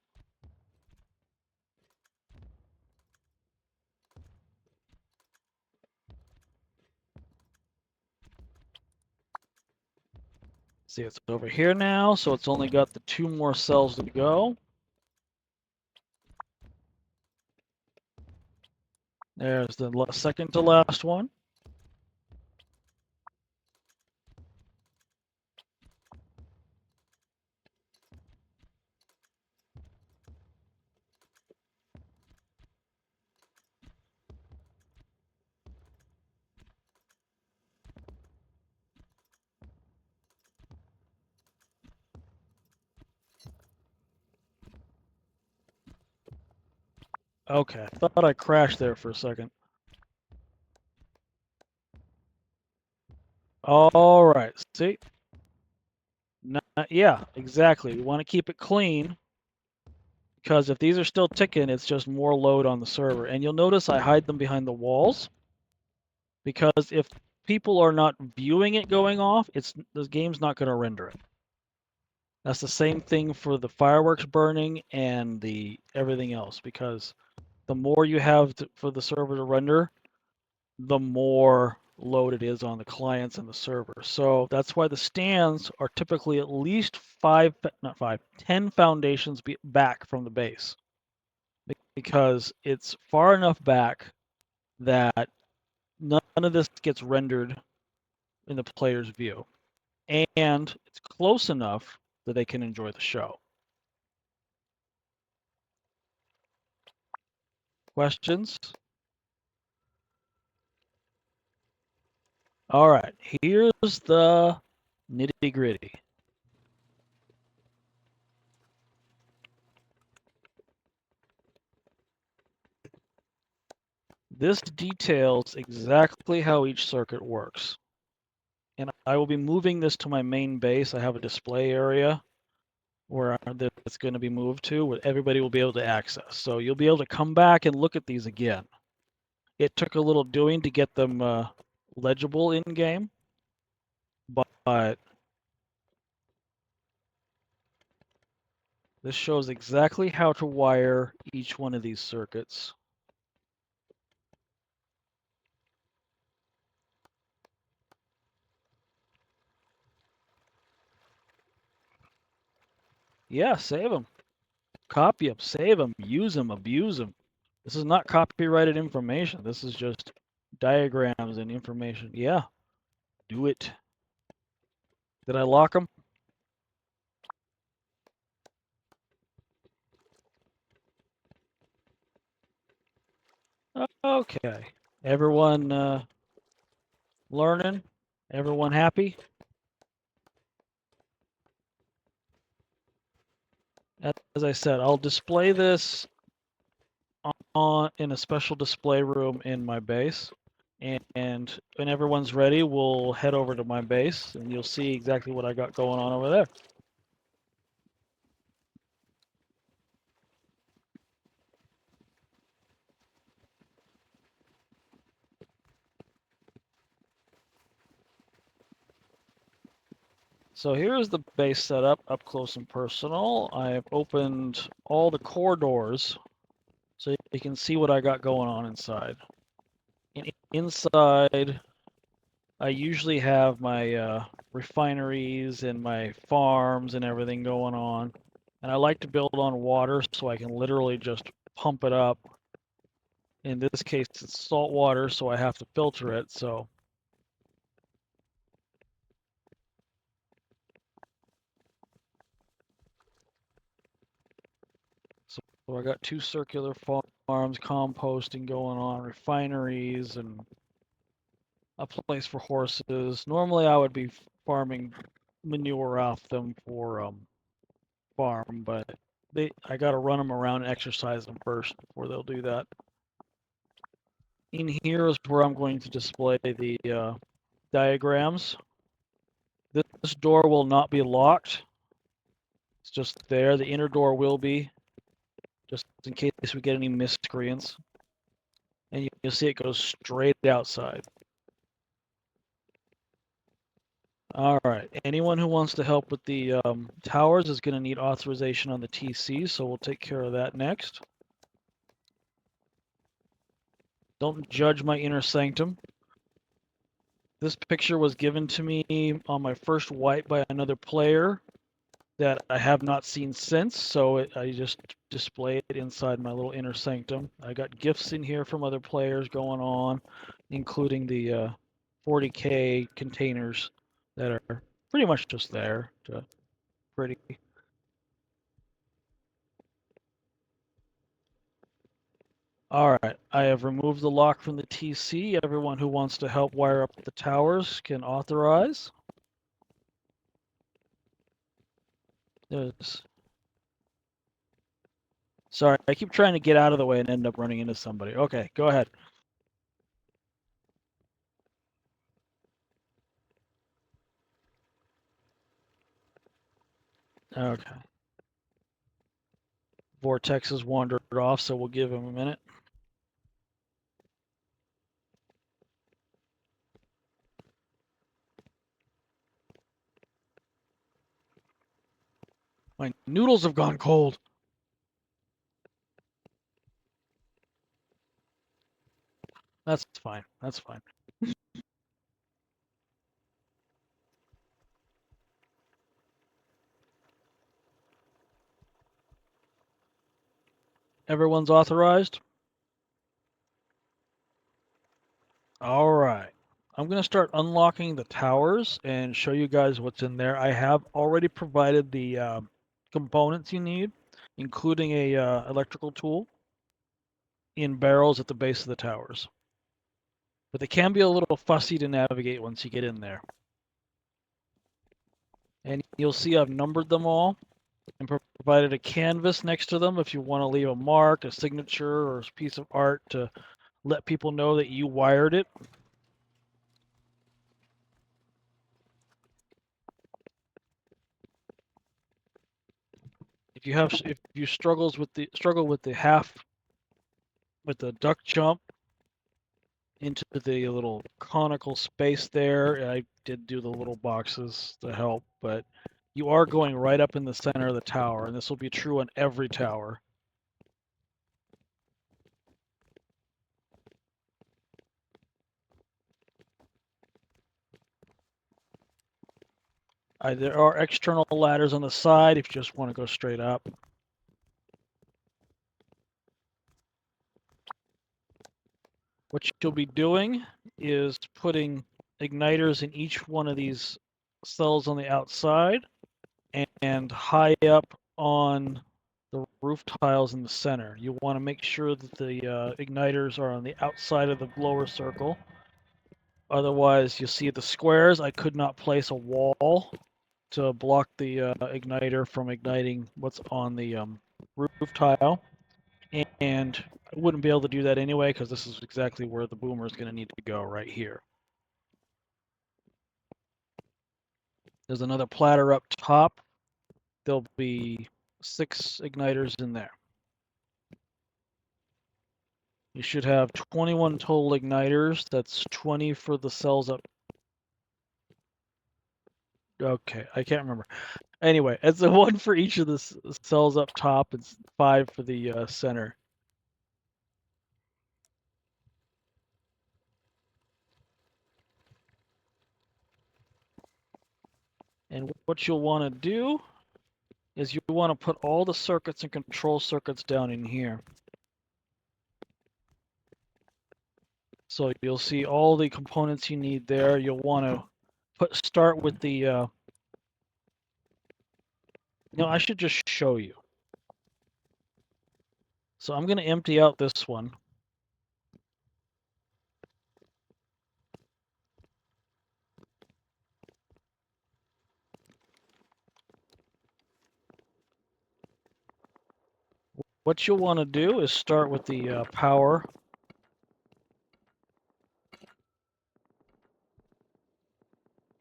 See, it's over here now, so it's only got the 2 more cells to go. There's the second to last one. Okay, I thought I crashed there for a second. All right, see? Yeah, exactly. We want to keep it clean, because if these are still ticking, it's just more load on the server. And you'll notice I hide them behind the walls, because if people are not viewing it going off, the game's not going to render it. That's the same thing for the fireworks burning and the everything else, because the more you have for the server to render, the more load it is on the clients and the server. So that's why the stands are typically at least 10 foundations back from the base, because it's far enough back that none of this gets rendered in the player's view, and it's close enough that they can enjoy the show. Questions? All right, here's the nitty gritty. This details exactly how each circuit works. And I will be moving this to my main base. I have a display area where it's going to be moved to, where everybody will be able to access. So you'll be able to come back and look at these again. It took a little doing to get them legible in game, but this shows exactly how to wire each one of these circuits. Yeah, save them. Copy them, save them, use them, abuse them. This is not copyrighted information. This is just diagrams and information. Yeah, do it. Did I lock them? Okay. Everyone learning? Everyone happy? As I said, I'll display this in a special display room in my base. And when everyone's ready, we'll head over to my base and you'll see exactly what I got going on over there. So here's the base setup up close and personal. I've opened all the core doors so you can see what I got going on inside. Inside, I usually have my refineries and my farms and everything going on. And I like to build on water so I can literally just pump it up. In this case, it's salt water, so I have to filter it. So I got 2 circular farms, composting going on, refineries, and a place for horses. Normally, I would be farming manure off them for farm, but I got to run them around and exercise them first before they'll do that. In here is where I'm going to display the diagrams. This door will not be locked. It's just there. The inner door will be, just in case we get any miscreants. And you'll see it goes straight outside. All right. Anyone who wants to help with the towers is going to need authorization on the TC, so we'll take care of that next. Don't judge my inner sanctum. This picture was given to me on my first wipe by another player that I have not seen since, so I just display it inside my little inner sanctum. I got gifts in here from other players going on, including the 40K containers that are pretty much just there. Pretty. All right, I have removed the lock from the TC. Everyone who wants to help wire up the towers can authorize. There's... Sorry, I keep trying to get out of the way and end up running into somebody. Okay, go ahead. Okay. Vortex has wandered off, so we'll give him a minute. My noodles have gone cold. That's fine. That's fine. Everyone's authorized? All right. I'm going to start unlocking the towers and show you guys what's in there. I have already provided the components you need, including a electrical tool in barrels at the base of the towers. But they can be a little fussy to navigate once you get in there. And you'll see I've numbered them all and provided a canvas next to them if you want to leave a mark, a signature, or a piece of art to let people know that you wired it. If you struggle with the duck jump into the little conical space there, I did do the little boxes to help, but you are going right up in the center of the tower, and this will be true on every tower. There are external ladders on the side if you just want to go straight up. What you'll be doing is putting igniters in each one of these cells on the outside and high up on the roof tiles in the center. You want to make sure that the igniters are on the outside of the blower circle. Otherwise, you see the squares. I could not place a wall to block the igniter from igniting what's on the roof tile. And I wouldn't be able to do that anyway because this is exactly where the boomer is going to need to go, right here. There's another platter up top. There'll be 6 igniters in there. You should have 21 total igniters. That's 20 for the cells up. Okay, I can't remember. Anyway, it's a 1 for each of the cells up top. It's 5 for the center. And what you'll want to do is you want to put all the circuits and control circuits down in here. So you'll see all the components you need there. You'll want to start with the, I should just show you. So I'm going to empty out this one. What you'll want to do is start with the power.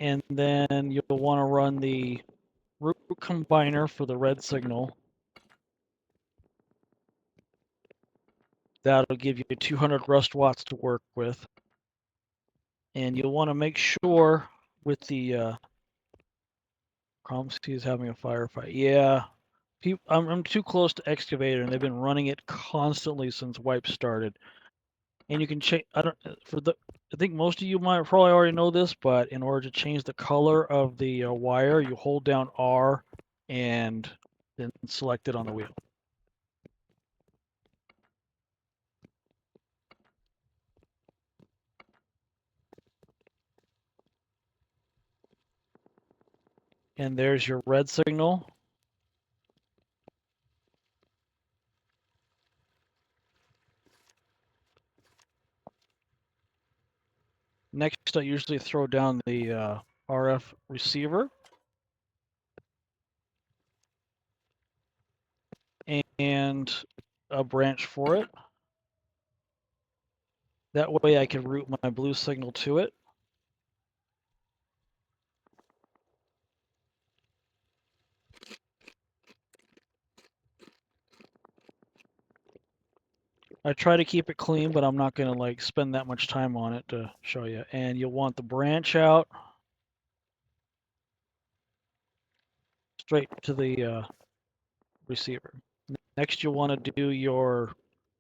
And then you'll want to run the root combiner for the red signal. That'll give you 200 rust watts to work with. And you'll want to make sure with the Cromsky is having a firefight. Yeah, I'm too close to excavator, and they've been running it constantly since wipe started. And you can change. I think most of you might probably already know this, but in order to change the color of the wire, you hold down R and then select it on the wheel. And there's your red signal. Next, I usually throw down the RF receiver. And a branch for it. That way I can route my blue signal to it. I try to keep it clean, but I'm not going to spend that much time on it to show you. And you'll want the branch out straight to the receiver. Next, you'll want to do your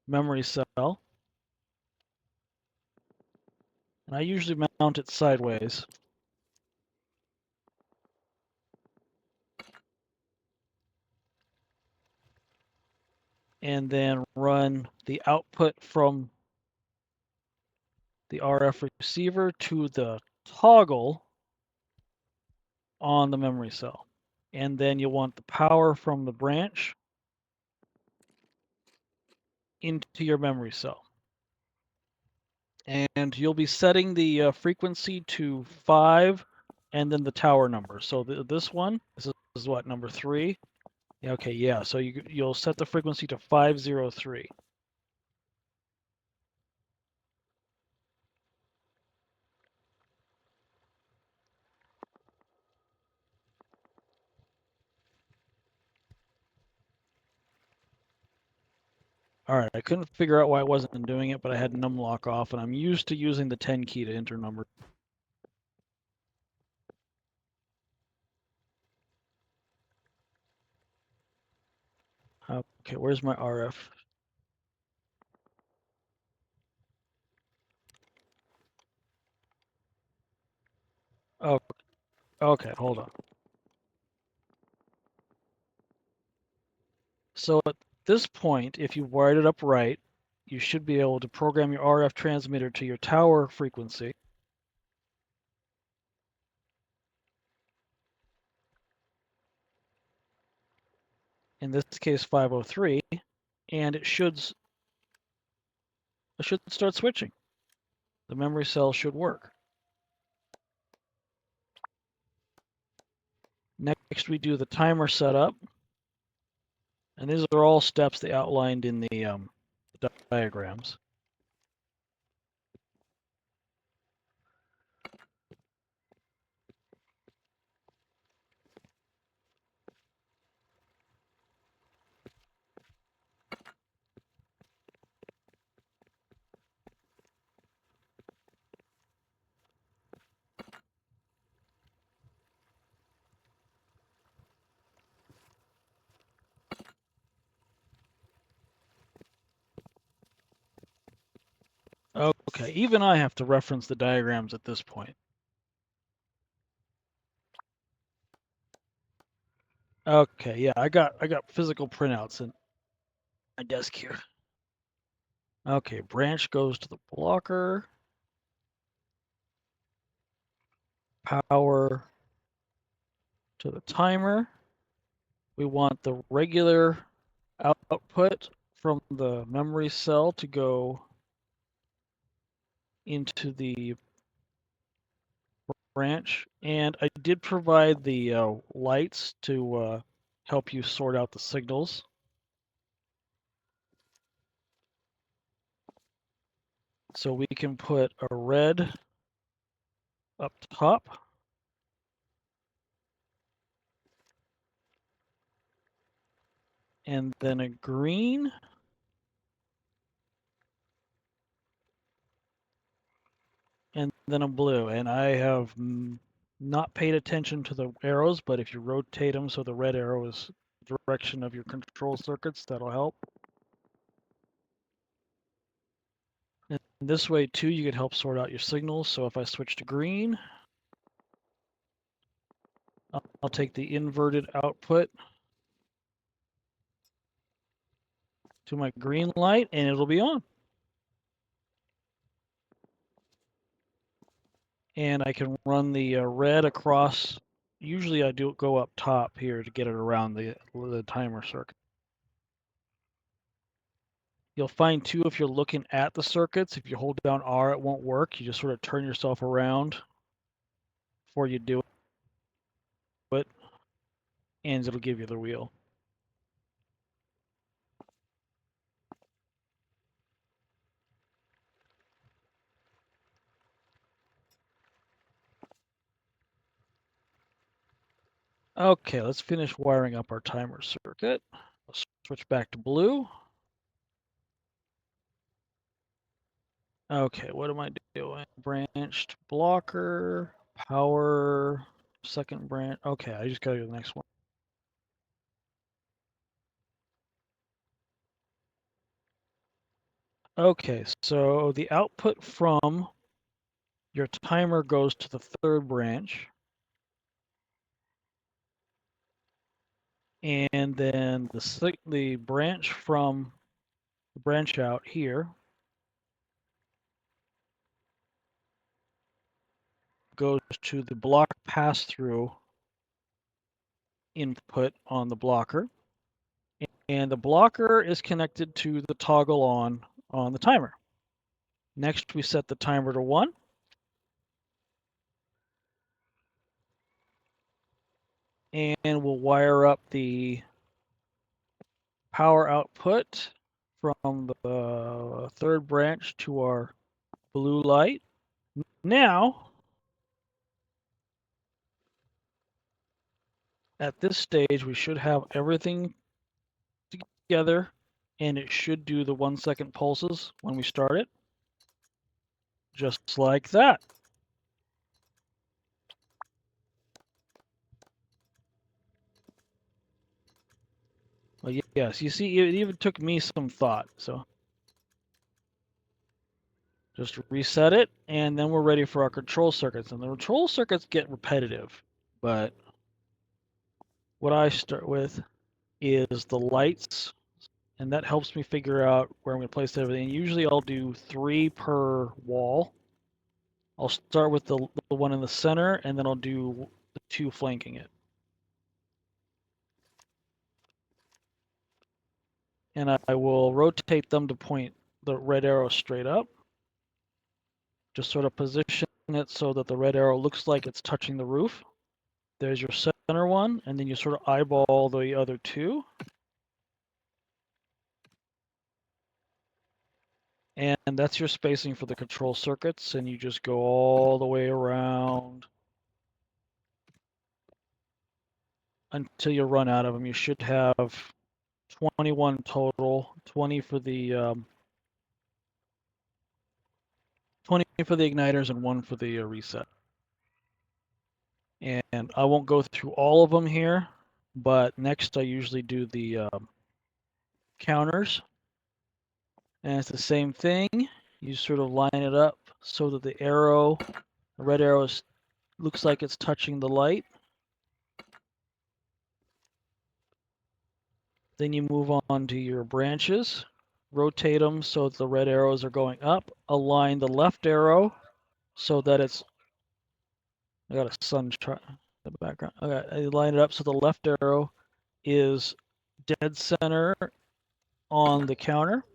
memory cell. And I usually mount it sideways. And then run the output from the RF receiver to the toggle on the memory cell. And then you'll want the power from the branch into your memory cell. And you'll be setting the frequency to 5 and then the tower number. So this is what, number 3? Yeah, okay, yeah. So you'll set the frequency to 503. All right, I couldn't figure out why I wasn't doing it, but I had numlock off, and I'm used to using the 10 key to enter numbers. Okay, where's my RF? Oh, okay, hold on. So at this point, if you wired it up right, you should be able to program your RF transmitter to your tower frequency. In this case, 503, and it should start switching. The memory cell should work. Next, we do the timer setup. And these are all steps they outlined in the diagrams. Okay, even I have to reference the diagrams at this point. Okay, yeah, I got physical printouts in my desk here. Okay, branch goes to the blocker. Power to the timer. We want the regular output from the memory cell to go into the branch, and I did provide the lights to help you sort out the signals. So we can put a red up top, and then a green, and then a blue. And I have not paid attention to the arrows, but if you rotate them so the red arrow is the direction of your control circuits, that'll help. And this way too, you can help sort out your signals. So if I switch to green, I'll take the inverted output to my green light and it'll be on. And I can run the red across. Usually I do go up top here to get it around the timer circuit. You'll find too, if you're looking at the circuits, if you hold down R, it won't work. You just sort of turn yourself around before you do it, and it'll give you the wheel. Okay, let's finish wiring up our timer circuit. Let's switch back to blue. Okay, what am I doing? Branched blocker, power, second branch. Okay, I just gotta go to the next one. Okay, so the output from your timer goes to the third branch. And then the branch from the branch out here goes to the block pass-through input on the blocker. And the blocker is connected to the toggle on the timer. Next, we set the timer to 1. And we'll wire up the power output from the third branch to our blue light. Now, at this stage, we should have everything together, and it should do the 1-second pulses when we start it. Just like that. Well, yes, you see, it even took me some thought, so just reset it, and then we're ready for our control circuits. And the control circuits get repetitive, but what I start with is the lights and that helps me figure out where I'm going to place everything. Usually I'll do 3 per wall. I'll start with the one in the center, and then I'll do the 2 flanking it. And I will rotate them to point the red arrow straight up. Just sort of position it so that the red arrow looks like it's touching the roof. There's your center one, and then you sort of eyeball the other 2. And that's your spacing for the control circuits, and you just go all the way around until you run out of them. You should have 21 total, 20 for the 20 for the igniters and 1 for the reset. And I won't go through all of them here, but next I usually do the counters. And it's the same thing. You sort of line it up so that the red arrow looks like it's touching the light. Then you move on to your branches, rotate them so that the red arrows are going up, align the left arrow so that it's, I got a sun in the background. Okay, I line it up so the left arrow is dead center on the counter.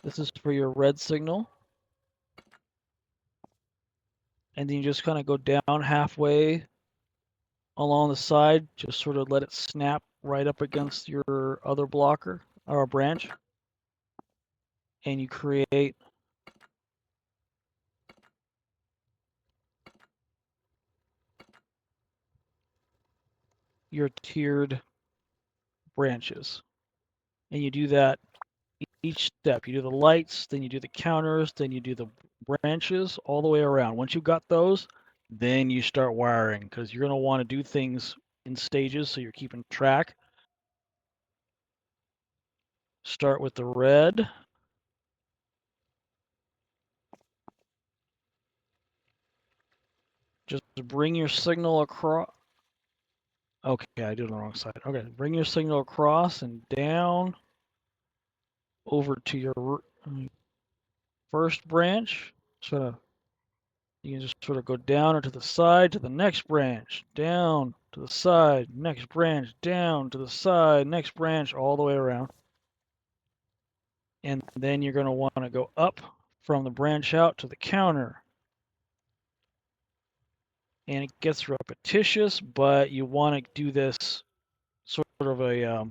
This is for your red signal. And then you just kind of go down halfway along the side, just sort of let it snap right up against your other blocker or branch. And you create your tiered branches. And you do that each step. You do the lights, then you do the counters, then you do the branches all the way around. Once you've got those, then you start wiring because you're going to want to do things in stages so you're keeping track. Start with the red. Just bring your signal across. Okay, I did it on the wrong side. Okay, bring your signal across and down over to your first branch. Sort of, you can just sort of go down or to the side to the next branch, down to the side, next branch, down to the side, next branch, all the way around. And then you're going to want to go up from the branch out to the counter. And it gets repetitious, but you want to do this sort of a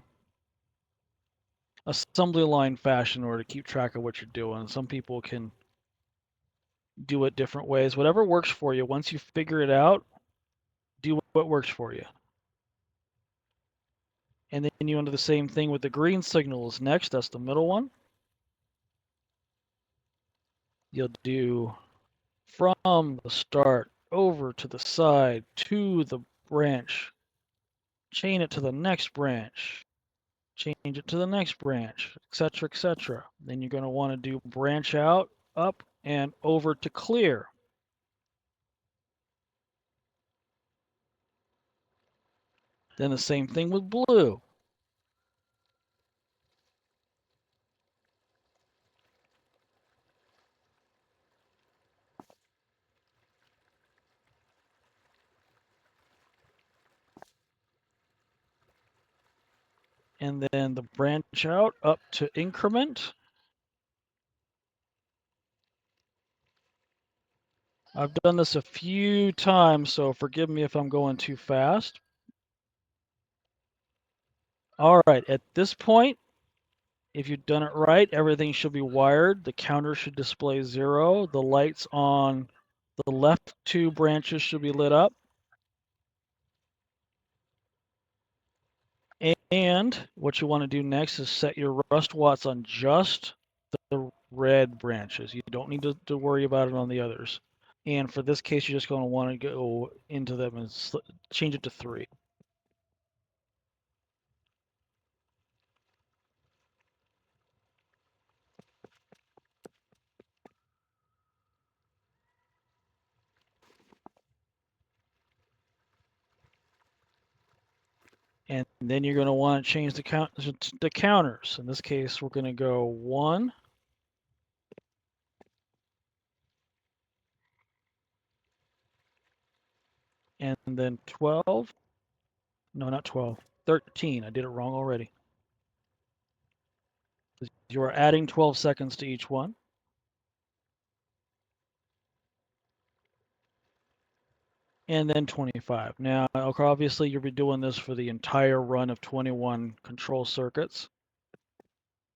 assembly line fashion in order to keep track of what you're doing. Some people can do it different ways. Whatever works for you. Once you figure it out, do what works for you. And then you want to do the same thing with the green signals next. That's the middle one. You'll do from the start over to the side to the branch. Chain it to the next branch. Change it to the next branch, etc., etc. Then you're going to want to do branch out, up, and over to clear. Then the same thing with blue. And then the branch out up to increment. I've done this a few times, so forgive me if I'm going too fast. All right, at this point, if you've done it right, everything should be wired. The counter should display 0. The lights on the left 2 branches should be lit up. And what you want to do next is set your rust watts on just the red branches. You don't need to worry about it on the others. And for this case, you're just going to want to go into them and change it to 3. And then you're going to want to change the counters. In this case, we're going to go 1. And then 12. No, not 12. 13. I did it wrong already. You are adding 12 seconds to each one. And then 25. Now, obviously, you'll be doing this for the entire run of 21 control circuits.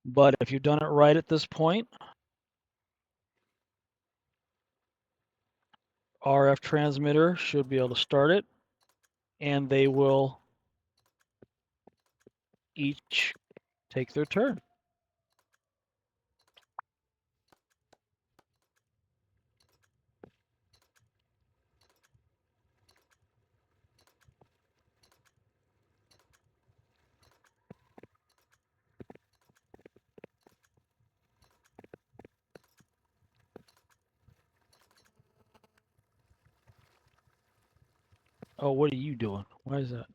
But if you've done it right at this point, RF transmitter should be able to start it, and they will each take their turn. Oh, what are you doing? Why is that?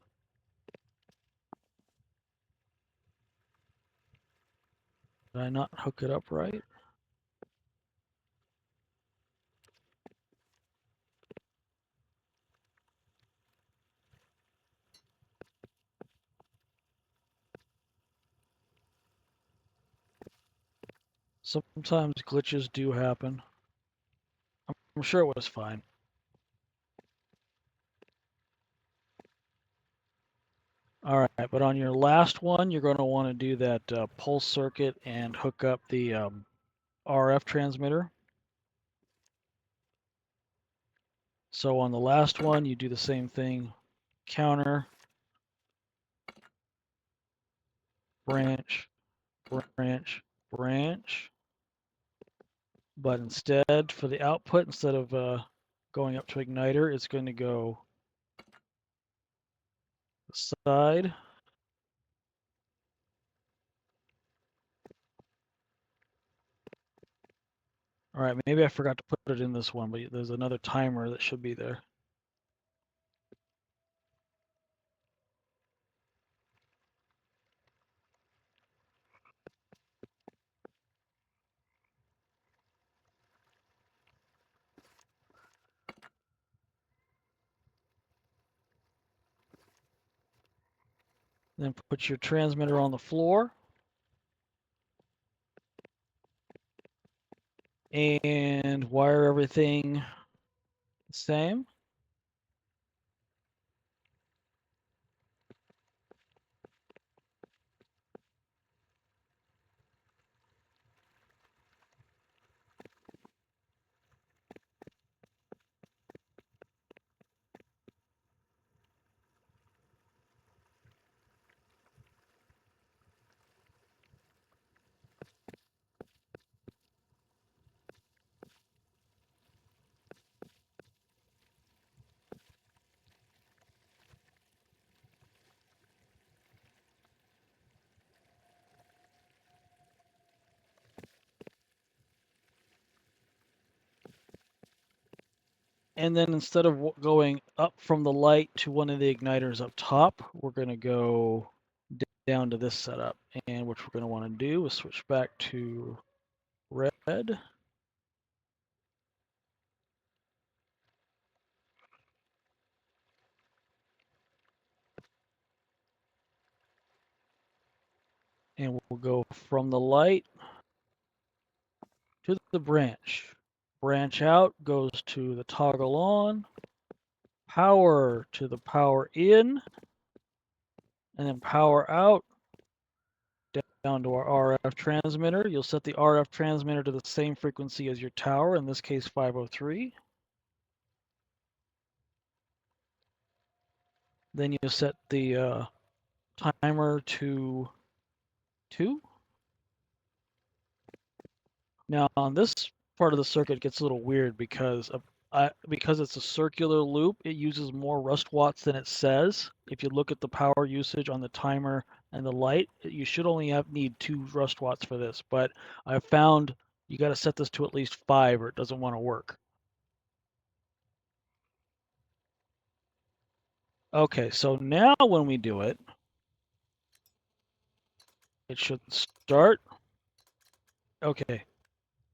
Did I not hook it up right? Sometimes glitches do happen. I'm sure it was fine. All right, but on your last one, you're going to want to do that pulse circuit and hook up the RF transmitter. So on the last one, you do the same thing. Counter, branch, branch, branch. But instead, for the output, instead of going up to igniter, it's going to go side. All right, maybe I forgot to put it in this one, but there's another timer that should be there. Then put your transmitter on the floor. And wire everything the same. And then instead of going up from the light to one of the igniters up top, we're going to go down to this setup. And what we're going to want to do is switch back to red. And we'll go from the light to the branch. Branch out goes to the toggle on, power to the power in, and then power out down to our RF transmitter. You'll set the RF transmitter to the same frequency as your tower, in this case 503. Then you set the timer to 2. Now on this part of the circuit, it gets a little weird because it's a circular loop, it uses more rust watts than it says. If you look at the power usage on the timer and the light, you should only need 2 rust watts for this, but I found you got to set this to at least 5 or it doesn't want to work. Okay, so now when we do it, It should start. Okay.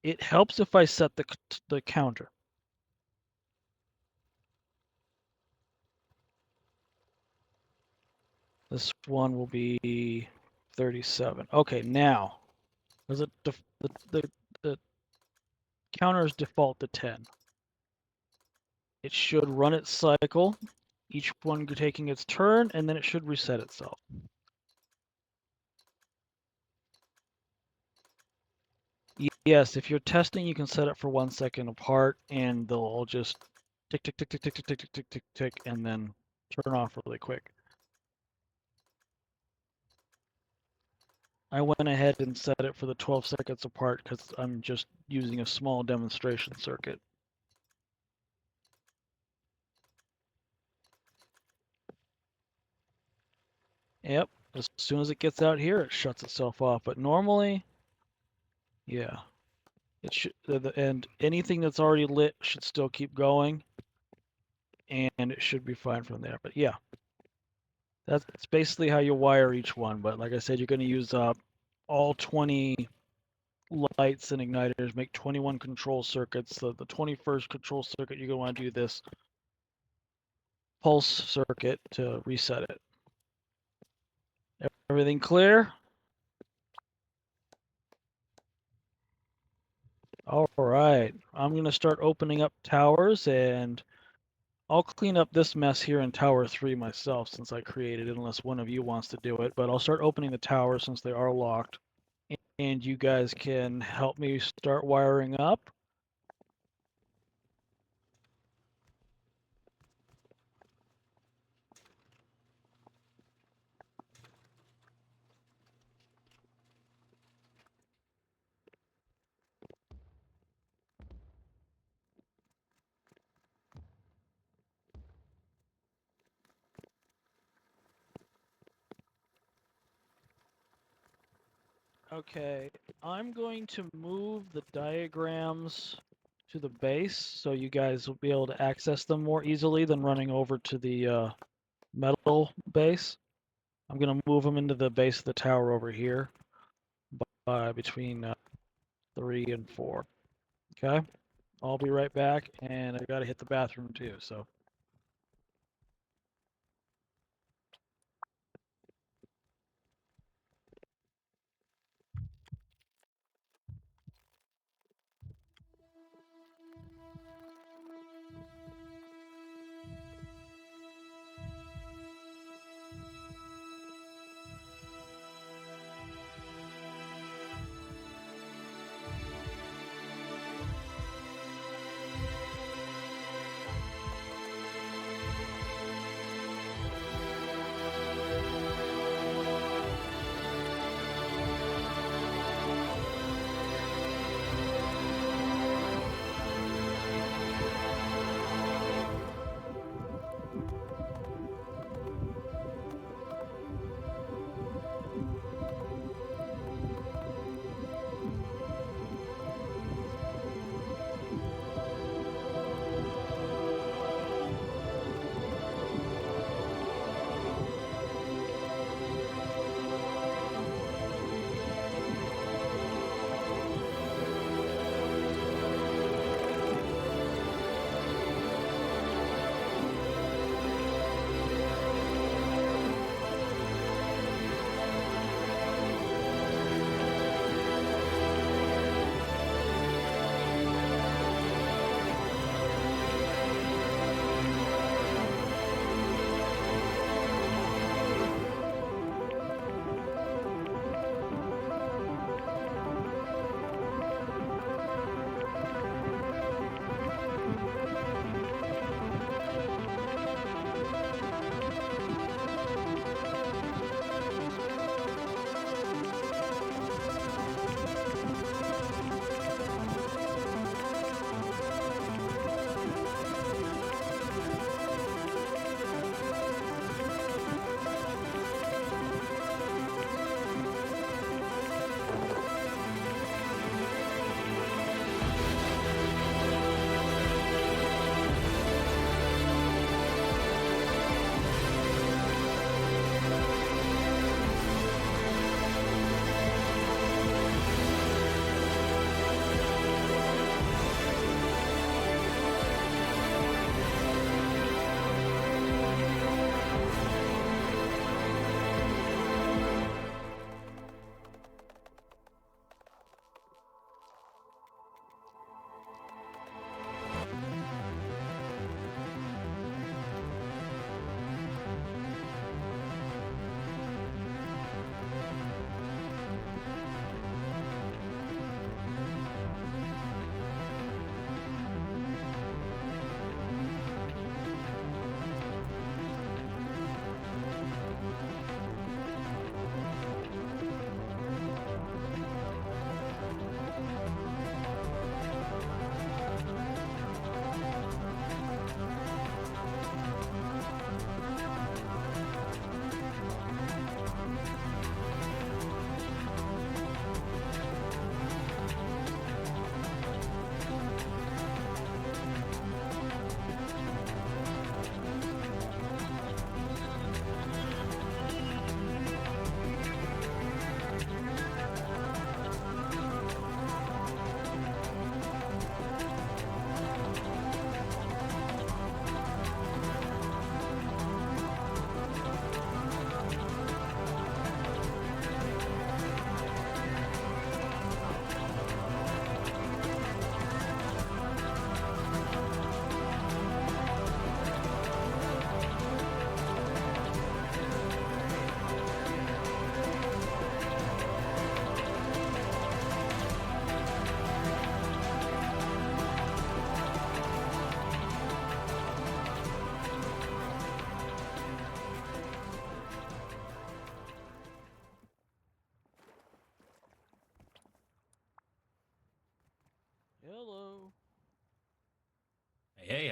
It helps if I set the counter. This one will be 37. Okay, now does it the counter's default to 10. It should run its cycle, each one taking its turn, and then it should reset itself. Yes, if you're testing, you can set it for 1 second apart, and they'll all just tick, tick, tick, tick, tick, tick, tick, tick, tick, tick, tick, and then turn off really quick. I went ahead and set it for the 12 seconds apart because I'm just using a small demonstration circuit. Yep, as soon as it gets out here, it shuts itself off. But normally, yeah, it should, and anything that's already lit should still keep going, and it should be fine from there. But yeah, that's basically how you wire each one. But like I said, you're going to use all 20 lights and igniters, make 21 control circuits. So the 21st control circuit, you're going to want to do this pulse circuit to reset it. Everything clear? All right, I'm gonna start opening up towers, and I'll clean up this mess here in Tower 3 myself since I created it, unless one of you wants to do it. But I'll start opening the towers since they are locked, and you guys can help me start wiring up. Okay, I'm going to move the diagrams to the base so you guys will be able to access them more easily than running over to the metal base. I'm going to move them into the base of the tower over here between 3 and 4. Okay, I'll be right back, and I got to hit the bathroom too, so.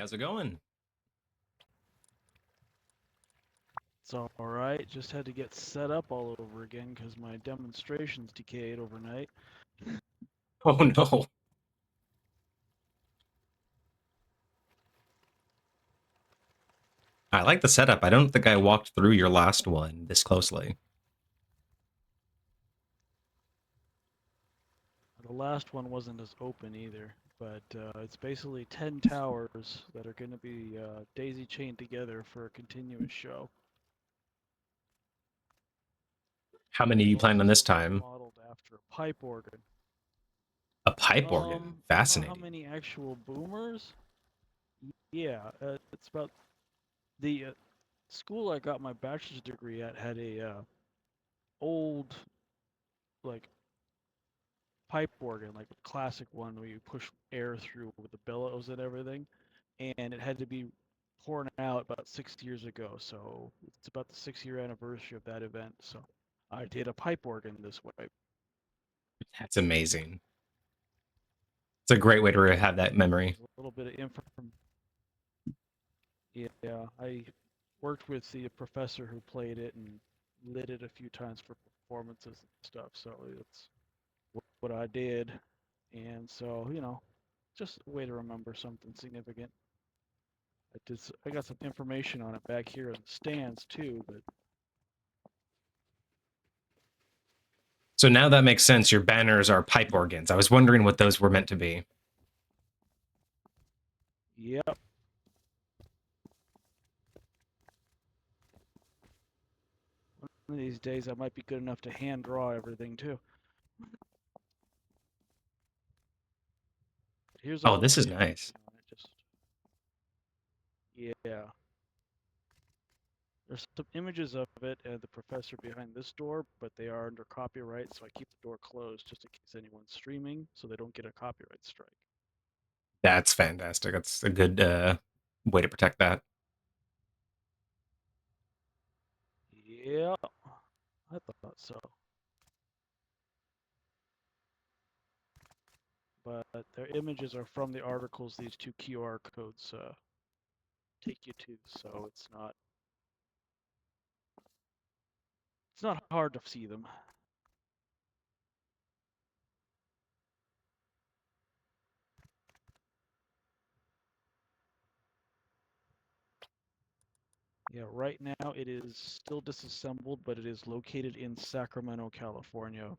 how's it going? It's all right. Just had to get set up all over again because my demonstrations decayed overnight. Oh no. I like the setup. I don't think I walked through your last one this closely. The last one wasn't as open either, but it's basically 10 towers that are going to be daisy chained together for a continuous show. How many are you planning on this Most of them are time? modeled after a pipe organ. A pipe organ. I don't know how Fascinating. many actual boomers. Yeah, it's about the school I got my bachelor's degree at had a old like pipe organ, like a classic one where you push air through with the bellows and everything, and it had to be torn out about 6 years ago. So it's about the 6 year anniversary of that event. So I did a pipe organ this way. That's amazing. It's a great way to have that memory. There's a little bit of info. Yeah, I worked with the professor who played it and lit it a few times for performances and stuff. So it's what I did, and so just a way to remember something significant. I got some information on it back here in the stands too, but So now that makes sense. Your banners are pipe organs. I was wondering what those were meant to be. yep. One of these days I might be good enough to hand draw everything too. Here's Oh, all this the is nice. information on it. Just yeah. There's some images of it and the professor behind this door, but they are under copyright, so I keep the door closed just in case anyone's streaming, so they don't get a copyright strike. That's fantastic. That's a good way to protect that. Yeah, I thought so. But their images are from the articles these two QR codes take you to, so it's not hard to see them. Yeah, right now it is still disassembled, but it is located in Sacramento, California,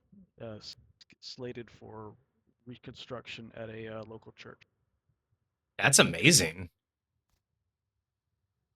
slated for reconstruction at a local church. That's amazing.